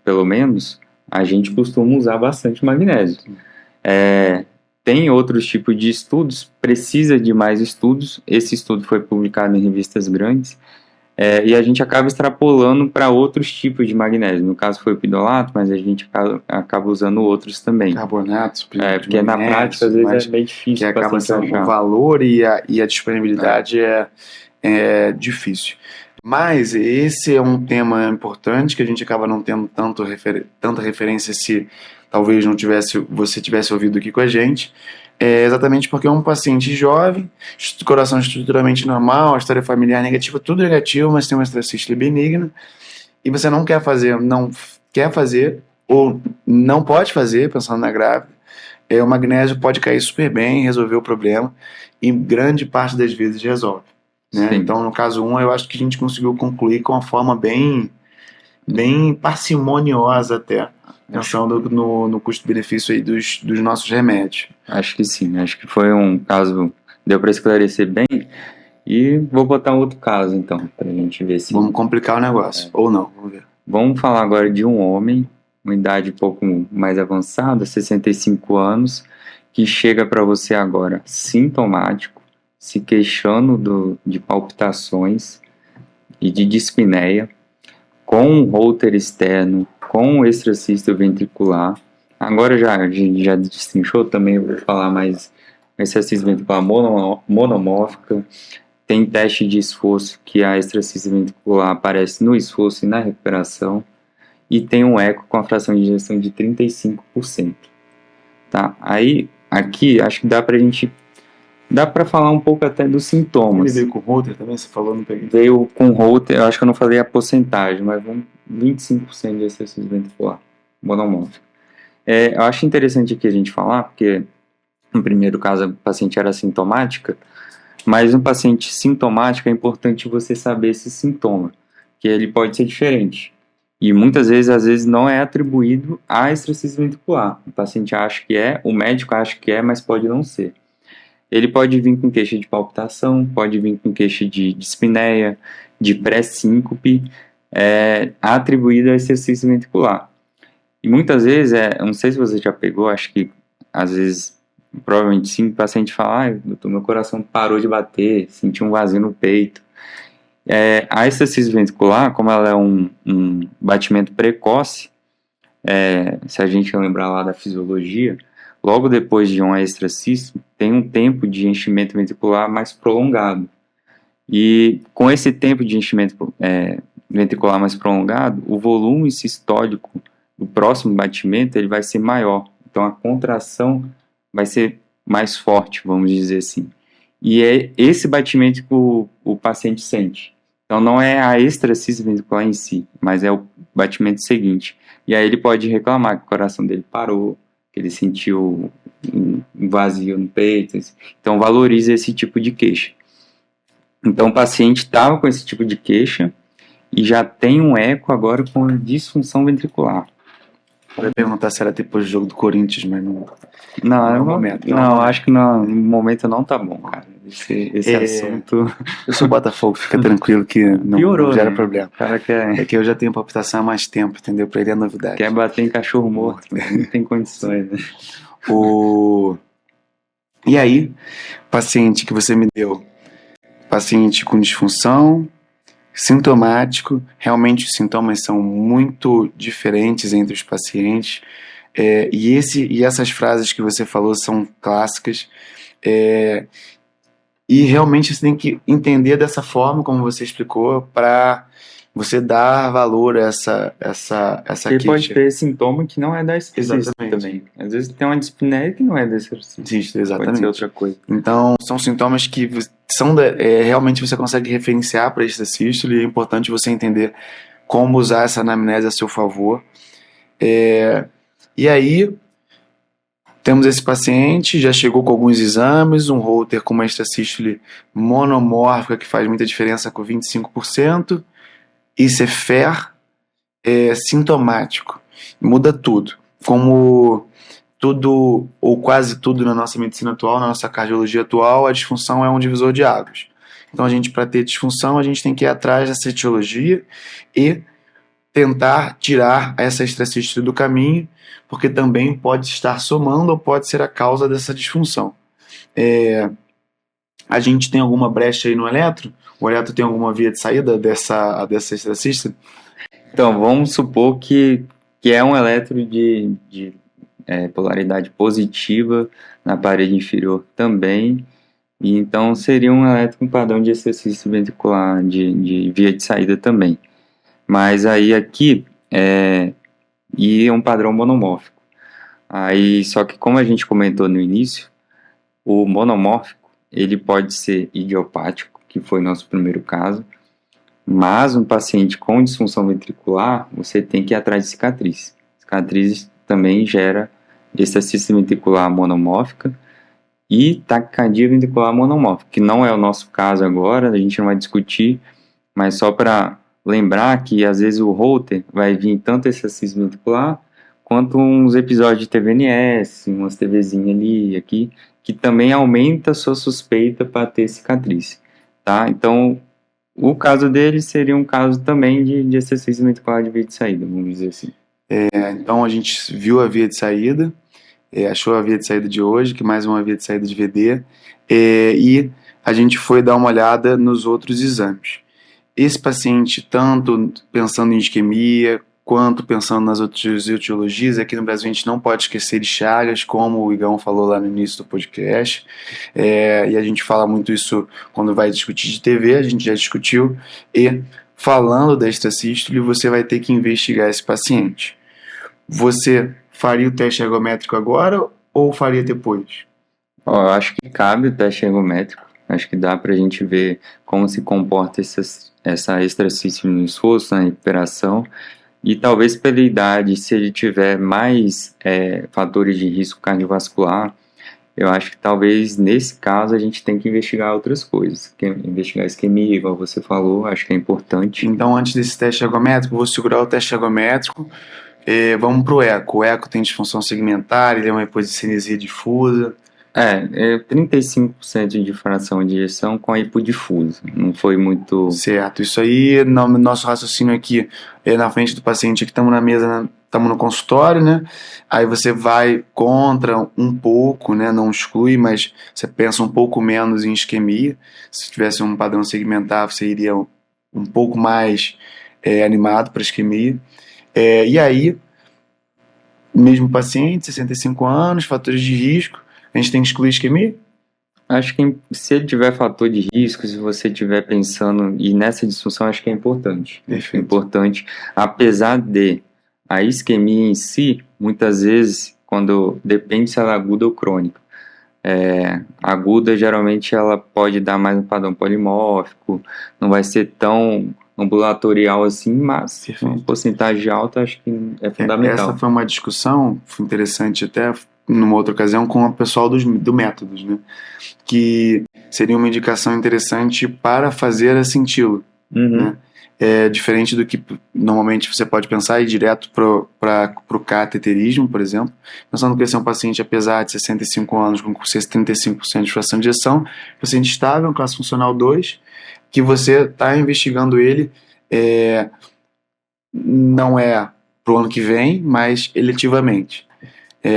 Speaker 2: pelo menos, a gente costuma usar bastante magnésio. Tem outros tipos de estudos, precisa de mais estudos. Esse estudo foi publicado em revistas grandes, e a gente acaba extrapolando para outros tipos de magnésio. No caso foi o pidolato, mas a gente acaba usando outros também.
Speaker 1: Carbonatos,
Speaker 2: porque na prática às vezes é bem difícil.
Speaker 1: Que acaba sendo o valor e a disponibilidade é difícil. Mas esse é um tema importante que a gente acaba não tendo tanta referência se talvez você tivesse ouvido aqui com a gente. Exatamente porque é um paciente jovem, coração estruturalmente normal, a história familiar negativa, tudo negativo, mas tem uma extracístole benigna, e você não quer fazer ou não pode fazer, pensando na grávida. O magnésio pode cair super bem, resolver o problema, e grande parte das vezes resolve. Né? Então, no caso 1, eu acho que a gente conseguiu concluir com uma forma bem parcimoniosa até, pensando no custo-benefício aí dos nossos remédios.
Speaker 2: Acho que sim, acho que foi um caso, deu para esclarecer bem, e vou botar um outro caso então, para a gente ver se...
Speaker 1: Vamos complicar o negócio, ou não, vamos ver.
Speaker 2: Vamos falar agora de um homem, uma idade um pouco mais avançada, 65 anos, que chega para você agora sintomático, se queixando de palpitações e de dispneia, com um holter externo, com extracístole ventricular. Agora já destrinchou também, eu vou falar mais extracístole ventricular monomórfica. Tem teste de esforço que a extracístole ventricular aparece no esforço e na recuperação. E tem um eco com a fração de injeção de 35%. Tá? Aí, aqui, acho que dá para falar um pouco até dos sintomas.
Speaker 1: Ele veio com holter também? Você falou, não peguei.
Speaker 2: Veio com holter, eu acho que eu não falei a porcentagem, mas 25% de exercício ventricular monomórfico. Eu acho interessante aqui a gente falar, porque no primeiro caso a paciente era assintomática, mas um paciente sintomático é importante você saber esse sintoma, que ele pode ser diferente. E muitas vezes, às vezes, não é atribuído à extracístole ventricular. O paciente acha que o médico acha que mas pode não ser. Ele pode vir com queixa de palpitação, pode vir com queixa de dispneia, de pré-síncope, atribuído à exercício ventricular. E muitas vezes, não sei se você já pegou, acho que às vezes, provavelmente sim, o paciente fala, doutor, meu coração parou de bater, senti um vazio no peito. A exercício ventricular, como ela é um batimento precoce, se a gente lembrar lá da fisiologia, logo depois de uma extracístole, tem um tempo de enchimento ventricular mais prolongado. E com esse tempo de enchimento ventricular mais prolongado, o volume sistólico do próximo batimento ele vai ser maior. Então a contração vai ser mais forte, vamos dizer assim. E é esse batimento que o paciente sente. Então não é a extracístole ventricular em si, mas é o batimento seguinte. E aí ele pode reclamar que o coração dele parou, que ele sentiu um vazio no peito. Então valoriza esse tipo de queixa. Então o paciente estava com esse tipo de queixa e já tem um eco agora com disfunção ventricular.
Speaker 1: Eu ia perguntar se era depois do jogo do Corinthians, mas não.
Speaker 2: Não, momento, não, acho que no momento não tá bom, cara. Esse assunto.
Speaker 1: Eu sou Botafogo, fica tranquilo que não,
Speaker 2: piorou,
Speaker 1: não gera
Speaker 2: né?
Speaker 1: problema.
Speaker 2: Cara
Speaker 1: É que eu já tenho palpitação há mais tempo, entendeu? Pra ele é novidade.
Speaker 2: Quer bater em cachorro morto, não tem condições, né?
Speaker 1: E aí, paciente que você me deu, paciente com disfunção, sintomático, realmente os sintomas são muito diferentes entre os pacientes, e essas frases que você falou são clássicas, e realmente você tem que entender dessa forma, como você explicou, para você dar valor a essa
Speaker 2: Ele
Speaker 1: queixa.
Speaker 2: pode ter sintoma que não é da exercício também. Às vezes tem uma dispneia que não é da exercício.
Speaker 1: Exatamente.
Speaker 2: Pode ser outra coisa.
Speaker 1: Então, são sintomas que são realmente você consegue referenciar para extracístole e é importante você entender como usar essa anamnese a seu favor. E aí, temos esse paciente, já chegou com alguns exames, um Holter com uma extracístole monomórfica que faz muita diferença com 25%, e CFER sintomático, muda tudo. Como tudo, ou quase tudo na nossa medicina atual, na nossa cardiologia atual, a disfunção é um divisor de águas. Então, para ter disfunção, a gente tem que ir atrás dessa etiologia e tentar tirar essa extracístole do caminho, porque também pode estar somando ou pode ser a causa dessa disfunção. A gente tem alguma brecha aí no eletro? O eletro tem alguma via de saída dessa extracístole?
Speaker 2: Então, vamos supor que é um eletro de polaridade positiva na parede inferior também, e então seria um eletro com padrão de exercício ventricular de via de saída também. Mas aí aqui é um padrão monomórfico. Aí, só que como a gente comentou no início, o monomórfico ele pode ser idiopático, que foi nosso primeiro caso, mas um paciente com disfunção ventricular, você tem que ir atrás de cicatriz. Cicatriz também gera exercício ventricular monomórfica e taquicardia ventricular monomórfica, que não é o nosso caso agora, a gente não vai discutir, mas só para lembrar que às vezes o Holter vai vir tanto exercício ventricular quanto uns episódios de TVNS, umas TVzinha ali, aqui, que também aumenta a sua suspeita para ter cicatriz, tá? Então, o caso dele seria um caso também de exercício ventricular de via de saída, vamos dizer assim.
Speaker 1: Então, a gente viu a via de saída, achou a via de saída de hoje, que mais uma via de saída de VD, e a gente foi dar uma olhada nos outros exames. Esse paciente, tanto pensando em isquemia, quanto pensando nas outras etiologias, aqui no Brasil a gente não pode esquecer de Chagas, como o Igão falou lá no início do podcast, e a gente fala muito isso quando vai discutir de TV, a gente já discutiu, e falando da extracístole, você vai ter que investigar esse paciente. Você faria o teste ergométrico agora ou faria depois?
Speaker 2: Eu acho que cabe o teste ergométrico, acho que dá para a gente ver como se comporta essa extracístole no esforço, na recuperação, e talvez pela idade, se ele tiver mais fatores de risco cardiovascular, eu acho que talvez nesse caso a gente tem que investigar outras coisas, investigar isquemia, igual você falou, acho que é importante.
Speaker 1: Então, antes desse teste ergométrico, vou segurar o teste ergométrico, vamos para o eco. O eco tem disfunção segmentar, ele é uma hipocinesia difusa.
Speaker 2: 35% de fração de ejeção com a hipodifusa. Não foi muito...
Speaker 1: Certo. Isso aí, no nosso raciocínio aqui, na frente do paciente, aqui estamos na mesa, estamos no consultório, né? Aí você vai contra um pouco, né? Não exclui, mas você pensa um pouco menos em isquemia. Se tivesse um padrão segmentar, você iria um pouco mais animado para isquemia. E aí, mesmo paciente, 65 anos, fatores de risco, a gente tem que excluir isquemia?
Speaker 2: Acho que se ele tiver fator de risco, se você estiver pensando, e nessa disfunção acho que é importante.
Speaker 1: Perfeito.
Speaker 2: Importante, apesar de a isquemia em si, muitas vezes, quando depende se ela é aguda ou crônica. Aguda, geralmente, ela pode dar mais um padrão polimórfico, não vai ser tão ambulatorial assim, mas
Speaker 1: Perfeito.
Speaker 2: uma porcentagem alta acho que é fundamental.
Speaker 1: Essa foi uma discussão interessante até numa outra ocasião com o pessoal do métodos, né? Que seria uma indicação interessante para fazer acintilo, né? Diferente do que normalmente você pode pensar e ir direto para o cateterismo, por exemplo. Pensando que esse é um paciente, apesar de 65 anos, com 35% de fração de ejeção, paciente estável, classe funcional 2, que você está investigando ele, não é para o ano que vem, mas eletivamente.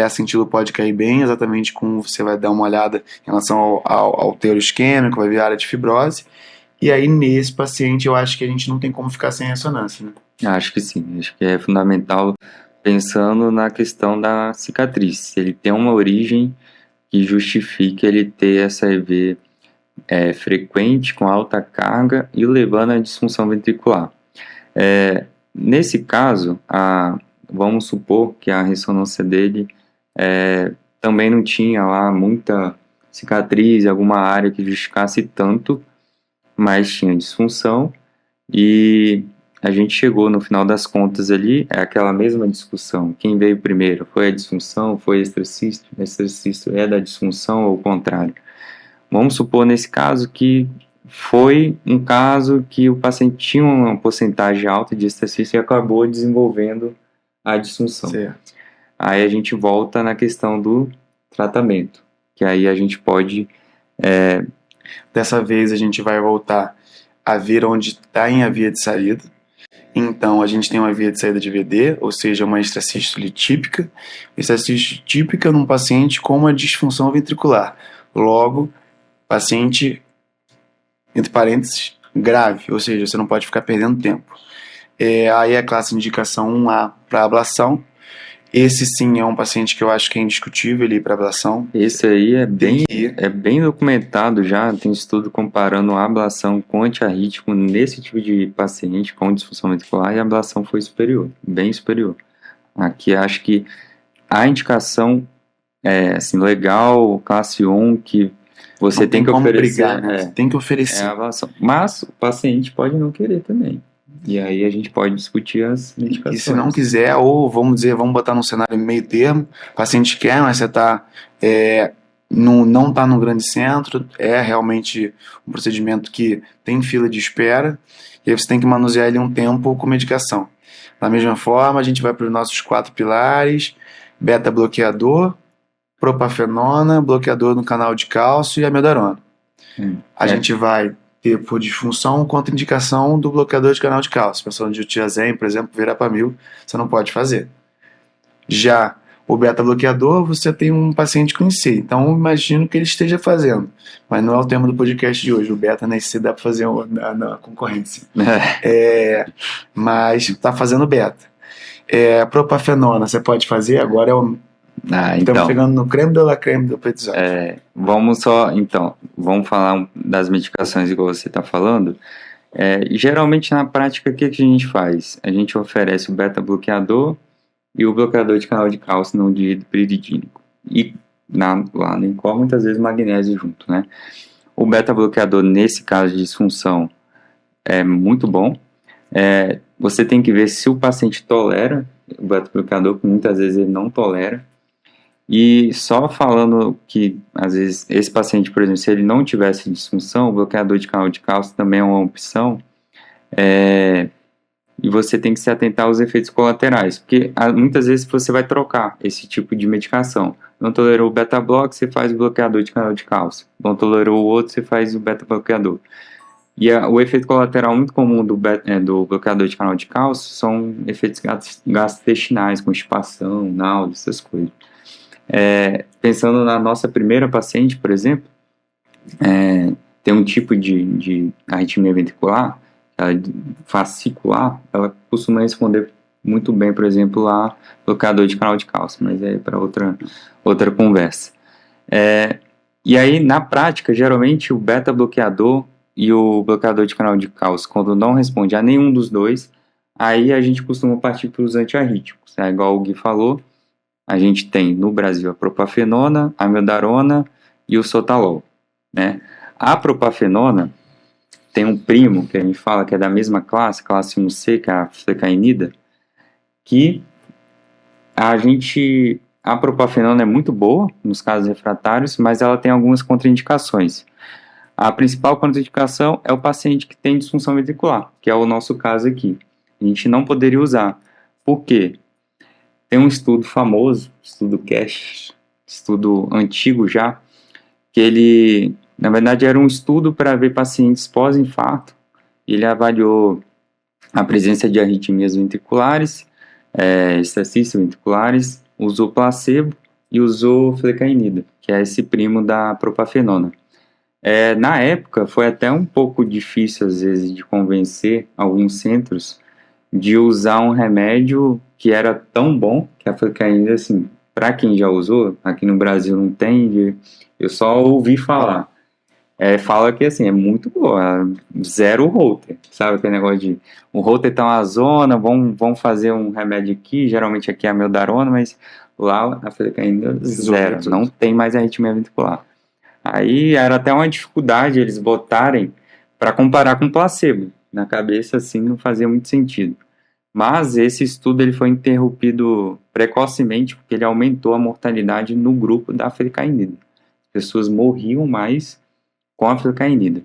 Speaker 1: Acintilo pode cair bem, exatamente como você vai dar uma olhada em relação ao teor isquêmico, vai ver a área de fibrose. E aí, nesse paciente, eu acho que a gente não tem como ficar sem ressonância, né?
Speaker 2: Acho que sim, acho que é fundamental pensando na questão da cicatriz. Se ele tem uma origem que justifique ele ter essa EV frequente, com alta carga e levando à disfunção ventricular. Nesse caso, vamos supor que a ressonância dele também não tinha lá muita cicatriz, alguma área que justificasse tanto, mas tinha disfunção, e a gente chegou no final das contas ali, aquela mesma discussão, quem veio primeiro, foi a disfunção, foi extracístole, é da disfunção ou o contrário. Vamos supor nesse caso que foi um caso que o paciente tinha uma porcentagem alta de extracístole e acabou desenvolvendo a disfunção.
Speaker 1: Certo.
Speaker 2: Aí a gente volta na questão do tratamento, que aí a gente pode...
Speaker 1: Dessa vez a gente vai voltar a ver onde está em a via de saída. Então a gente tem uma via de saída de VD, ou seja, uma extrasístole típica. Extrasístole típica num paciente com uma disfunção ventricular. Logo, paciente, entre parênteses, grave, ou seja, você não pode ficar perdendo tempo. Aí a classe de indicação 1A para ablação. Esse sim é um paciente que eu acho que é indiscutível ele ir para ablação.
Speaker 2: Esse aí é bem documentado já, tem estudo comparando a ablação com antiarrítmico nesse tipo de paciente com disfunção ventricular, e a ablação foi superior, bem superior. Aqui acho que a indicação é assim, legal, classe 1, que você tem que oferecer.
Speaker 1: Brigar, né? Você tem que oferecer.
Speaker 2: A ablação. Mas o paciente pode não querer também. E aí a gente pode discutir as indicações.
Speaker 1: E se não quiser, ou vamos botar num cenário meio termo, o paciente quer, mas você não está no grande centro, é realmente um procedimento que tem fila de espera, e aí você tem que manusear ele um tempo com medicação. Da mesma forma, a gente vai para os nossos 4 pilares: beta-bloqueador, propafenona, bloqueador no canal de cálcio e amiodarona. A gente vai ter por disfunção contraindicação do bloqueador de canal de cálcio. Pensando de tiazem, por exemplo, verapamil, você não pode fazer. Já o beta-bloqueador, você tem um paciente com IC, então eu imagino que ele esteja fazendo, mas não é o tema do podcast de hoje. O beta na IC dá para fazer na concorrência. Mas está fazendo beta. Propafenona, você pode fazer, agora estamos chegando no creme de la creme do episódio.
Speaker 2: Vamos falar das medicações igual você está falando. Geralmente na prática, o que a gente faz? A gente oferece o beta-bloqueador e o bloqueador de canal de cálcio não dihidropiridínico. E lá no Encor, muitas vezes magnésio junto, né? O beta-bloqueador, nesse caso de disfunção, é muito bom. Você tem que ver se o paciente tolera o beta-bloqueador, que muitas vezes ele não tolera. E só falando que, às vezes, esse paciente, por exemplo, se ele não tivesse disfunção, o bloqueador de canal de cálcio também é uma opção. E você tem que se atentar aos efeitos colaterais, porque muitas vezes você vai trocar esse tipo de medicação. Não tolerou o beta-block, você faz o bloqueador de canal de cálcio. Não tolerou o outro, você faz o beta-bloqueador. E o efeito colateral muito comum do bloqueador de canal de cálcio são efeitos gastrointestinais, constipação, náusea, essas coisas. Pensando na nossa primeira paciente, por exemplo, tem um tipo de arritmia ventricular, fascicular, ela costuma responder muito bem, por exemplo, a bloqueador de canal de cálcio, mas é para outra conversa. E aí, na prática, geralmente o beta-bloqueador e o bloqueador de canal de cálcio, quando não responde a nenhum dos dois, aí a gente costuma partir para os antiarrítmicos, né? Igual o Gui falou, a gente tem no Brasil a propafenona, a amiodarona e o sotalol, né? A propafenona tem um primo que a gente fala que é da mesma classe 1C, que é a flecainida, que a propafenona é muito boa nos casos refratários, mas ela tem algumas contraindicações. A principal contraindicação é o paciente que tem disfunção ventricular, que é o nosso caso aqui. A gente não poderia usar. Por quê? Tem um estudo famoso, estudo CASH, estudo antigo já, que ele, na verdade, era um estudo para ver pacientes pós-infarto. Ele avaliou a presença de arritmias ventriculares, exercícios ventriculares, usou placebo e usou flecainida, que é esse primo da propafenona. Na época, foi até um pouco difícil, às vezes, de convencer alguns centros de usar um remédio que era tão bom, que a flecainida, assim, para quem já usou, aqui no Brasil não tem, eu só ouvi falar. Fala que, assim, é muito boa, zero holter, sabe aquele negócio de o holter tá uma zona, vamos fazer um remédio aqui, geralmente aqui é a amiodarona, mas lá a flecainida zero, não tem mais arritmia ventricular. Aí era até uma dificuldade eles botarem para comparar com placebo, na cabeça assim não fazia muito sentido. Mas esse estudo ele foi interrompido precocemente porque ele aumentou a mortalidade no grupo da flecainida. As pessoas morriam mais com a flecainida.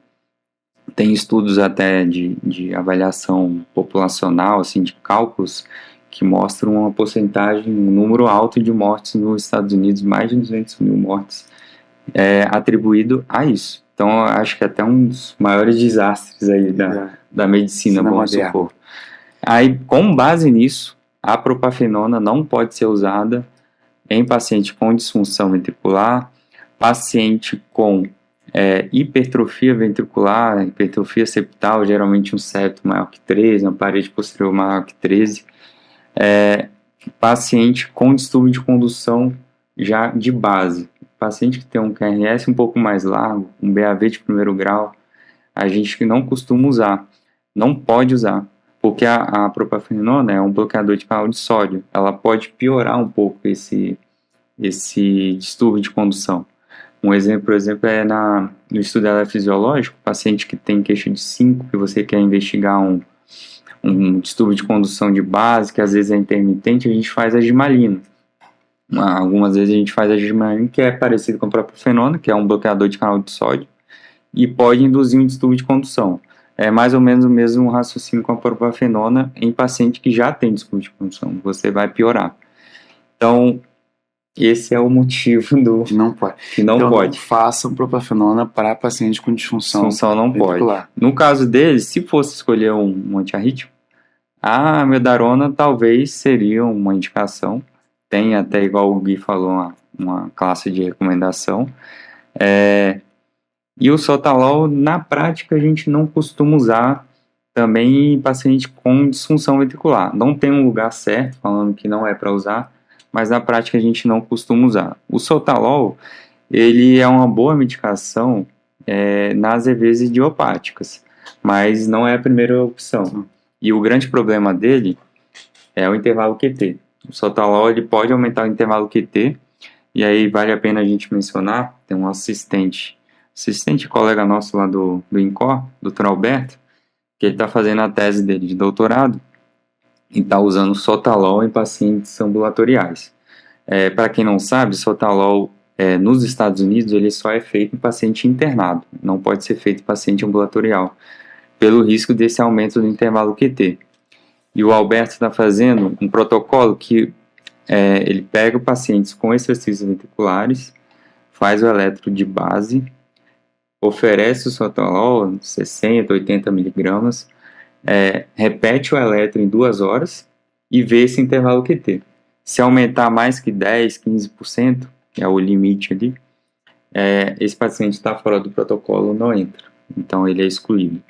Speaker 2: Tem estudos até de avaliação populacional, assim, de cálculos, que mostram uma porcentagem, um número alto de mortes nos Estados Unidos, mais de 200 mil mortes, atribuído a isso. Então, eu acho que até um dos maiores desastres aí da medicina, vamos supor. Aí, com base nisso, a propafenona não pode ser usada em paciente com disfunção ventricular, paciente com hipertrofia ventricular, hipertrofia septal, geralmente um septo maior que 13, uma parede posterior maior que 13, paciente com distúrbio de condução já de base, paciente que tem um QRS um pouco mais largo, um BAV de primeiro grau, a gente que não costuma usar, não pode usar, porque a propafenona é um bloqueador de canal de sódio, ela pode piorar um pouco esse distúrbio de condução. Um exemplo, por exemplo, é no estudo fisiológico, paciente que tem queixa de 5, que você quer investigar um distúrbio de condução de base, que às vezes é intermitente, a gente faz a gimalina. Algumas vezes a gente faz a gimalina, que é parecido com a propafenona, que é um bloqueador de canal de sódio, e pode induzir um distúrbio de condução. É mais ou menos o mesmo raciocínio com a propafenona em paciente que já tem distúrbio de condução. Você vai piorar. Então, esse é o motivo do...
Speaker 1: Não pode.
Speaker 2: Que não
Speaker 1: então,
Speaker 2: pode.
Speaker 1: Não façam propafenona para paciente com disfunção.
Speaker 2: Disfunção não ventricular. Pode. No caso deles, se fosse escolher um antiarrítmico, a amiodarona talvez seria uma indicação. Tem até, igual o Gui falou, uma classe de recomendação. E o sotalol, na prática, a gente não costuma usar também em paciente com disfunção ventricular. Não tem um lugar certo, falando que não é para usar, mas na prática a gente não costuma usar. O sotalol, ele é uma boa medicação nas EVs idiopáticas, mas não é a primeira opção. E o grande problema dele é o intervalo QT. O sotalol ele pode aumentar o intervalo QT, e aí vale a pena a gente mencionar, tem um assistente colega nosso lá do INCOR, Dr. Alberto, que ele está fazendo a tese dele de doutorado, e está usando sotalol em pacientes ambulatoriais. Para quem não sabe, sotalol nos Estados Unidos ele só é feito em paciente internado, não pode ser feito em paciente ambulatorial, pelo risco desse aumento do intervalo QT. E o Alberto está fazendo um protocolo que ele pega pacientes com exercícios ventriculares, faz o eletro de base, oferece o sotalol, 60, 80 miligramas, repete o eletro em 2 horas e vê esse intervalo QT. Se aumentar mais que 10, 15%, que é o limite ali, esse paciente está fora do protocolo, não entra. Então ele é excluído.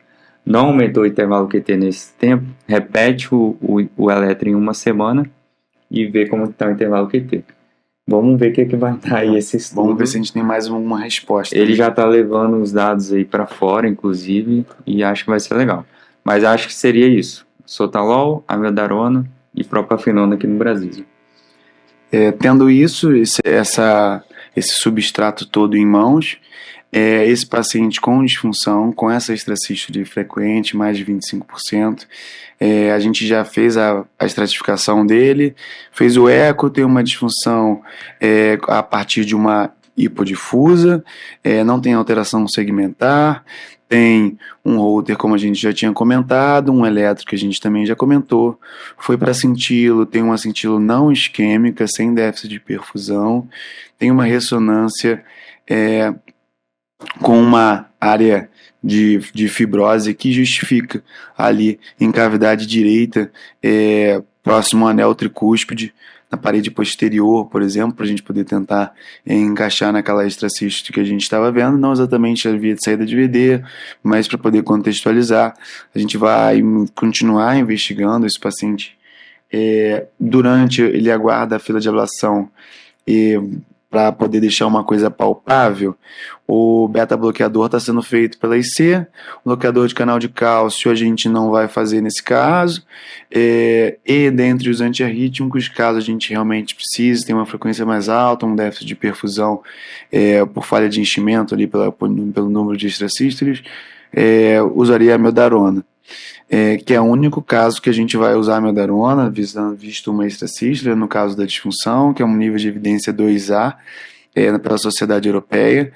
Speaker 2: não aumentou o intervalo QT nesse tempo, repete o eletro em uma semana e vê como está o intervalo QT. Vamos ver o que vai dar aí esse estudo.
Speaker 1: Vamos ver se a gente tem mais uma resposta.
Speaker 2: Ele já está levando os dados aí para fora, inclusive, e acho que vai ser legal. Mas acho que seria isso: sotalol, amiodarona e propafinona aqui no Brasil.
Speaker 1: Tendo isso, esse substrato todo em mãos, esse paciente com disfunção, com essa extracístole frequente, mais de 25%, a gente já fez a estratificação dele, fez o eco, tem uma disfunção a partir de uma hipodifusa, não tem alteração segmentar, tem um Holter, como a gente já tinha comentado, um eletro que a gente também já comentou, foi para cintilo, tem uma cintilo não isquêmica, sem déficit de perfusão, tem uma ressonância com uma área de fibrose que justifica ali em cavidade direita, próximo ao anel tricúspide, na parede posterior, por exemplo, para a gente poder tentar encaixar naquela extracístole que a gente estava vendo, não exatamente a via de saída de VD, mas para poder contextualizar, a gente vai continuar investigando esse paciente. Durante ele aguarda a fila de ablação para poder deixar uma coisa palpável, o beta-bloqueador está sendo feito pela IC, bloqueador de canal de cálcio a gente não vai fazer nesse caso, e dentre os antiarrítmicos, caso a gente realmente precise, tem uma frequência mais alta, um déficit de perfusão por falha de enchimento ali pelo número de extracístoles, usaria a amiodarona. Que é o único caso que a gente vai usar a amiodarona, visto uma extracístole, no caso da disfunção, que é um nível de evidência 2A, pela sociedade europeia,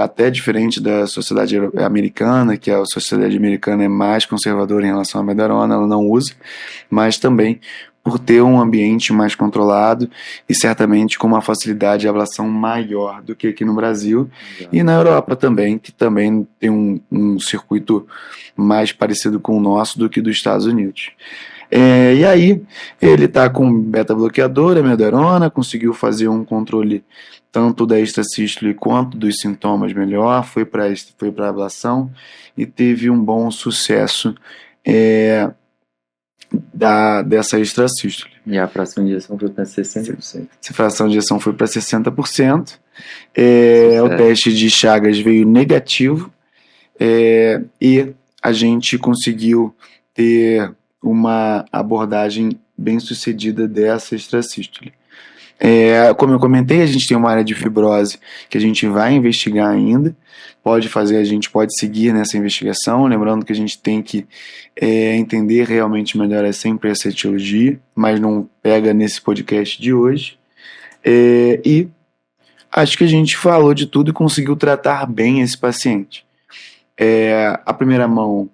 Speaker 1: até diferente da sociedade americana, que a sociedade americana é mais conservadora em relação à amiodarona, ela não usa, mas também por ter um ambiente mais controlado e certamente com uma facilidade de ablação maior do que aqui no Brasil. Exato. E na Europa também, que também tem um circuito mais parecido com o nosso do que dos Estados Unidos. E aí, ele está com beta-bloqueador, amiodarona, conseguiu fazer um controle tanto da extracístole quanto dos sintomas melhor, foi para a ablação e teve um bom sucesso dessa extracístole.
Speaker 2: E a fração de ejeção foi para 60%.
Speaker 1: A fração de ejeção foi para 60%. O teste de Chagas veio negativo e a gente conseguiu ter uma abordagem bem sucedida dessa extracístole. Como eu comentei, a gente tem uma área de fibrose que a gente vai investigar ainda, a gente pode seguir nessa investigação, lembrando que a gente tem que entender realmente melhor sempre essa etiologia, mas não pega nesse podcast de hoje. E acho que a gente falou de tudo e conseguiu tratar bem esse paciente. A primeira mão,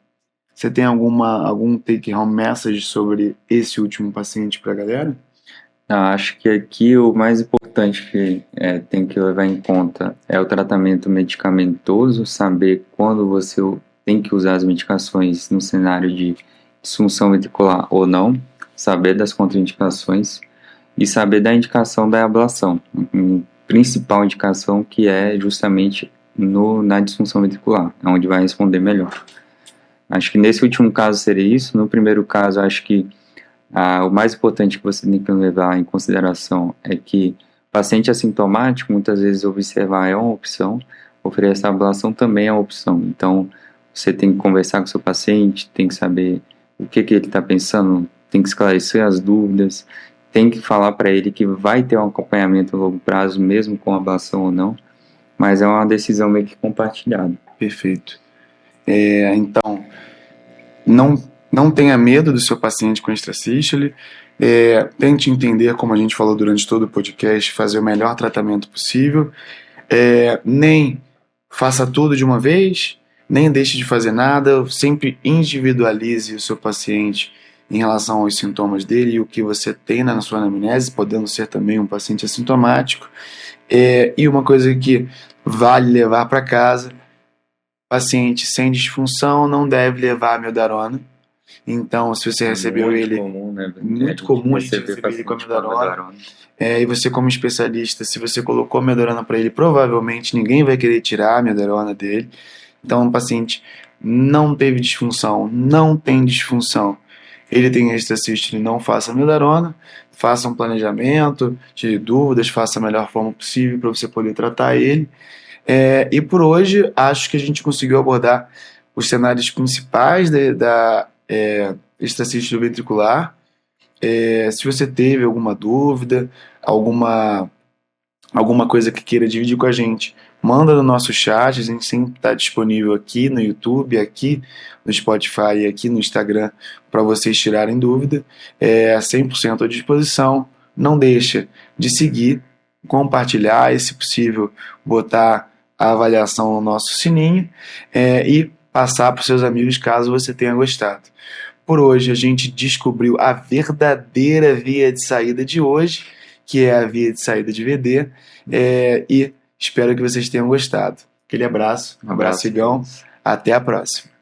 Speaker 1: você tem algum take-home message sobre esse último paciente para a galera?
Speaker 2: Acho que aqui o mais importante que tem que levar em conta é o tratamento medicamentoso, saber quando você tem que usar as medicações no cenário de disfunção ventricular ou não, saber das contraindicações e saber da indicação da ablação, a principal indicação que é justamente na disfunção ventricular, onde vai responder melhor. Acho que nesse último caso seria isso. No primeiro caso, acho que o mais importante que você tem que levar em consideração é que paciente assintomático, muitas vezes observar é uma opção, oferecer a ablação também é uma opção. Então, você tem que conversar com o seu paciente, tem que saber o que ele está pensando, tem que esclarecer as dúvidas, tem que falar para ele que vai ter um acompanhamento a longo prazo, mesmo com ablação ou não, mas é uma decisão meio que compartilhada.
Speaker 1: Perfeito. Então, não tenha medo do seu paciente com extracístole, tente entender, como a gente falou durante todo o podcast, fazer o melhor tratamento possível, nem faça tudo de uma vez, nem deixe de fazer nada, sempre individualize o seu paciente em relação aos sintomas dele e o que você tem na sua anamnese, podendo ser também um paciente assintomático, e uma coisa que vale levar para casa: paciente sem disfunção não deve levar amiodarona. Então, se você recebeu ele... Muito comum a gente receber ele com amiodarona. E você, como especialista, se você colocou amiodarona para ele, provavelmente ninguém vai querer tirar a amiodarona dele. Então, um paciente não teve disfunção, não tem disfunção, ele tem extracístole, não faça mildarona, faça um planejamento, tire dúvidas, faça a melhor forma possível para você poder tratar ele. E por hoje, acho que a gente conseguiu abordar os cenários principais da extracístole ventricular. Se você teve alguma dúvida, alguma coisa que queira dividir com a gente, manda no nosso chat, a gente sempre está disponível aqui no YouTube, aqui no Spotify e aqui no Instagram para vocês tirarem dúvida. 100% à disposição. Não deixa de seguir, compartilhar e, se possível, botar a avaliação no nosso sininho e passar para os seus amigos caso você tenha gostado. Por hoje a gente descobriu a verdadeira via de saída de hoje, que é a via de saída de VD, e espero que vocês tenham gostado. Aquele abraço, Igão, até a próxima.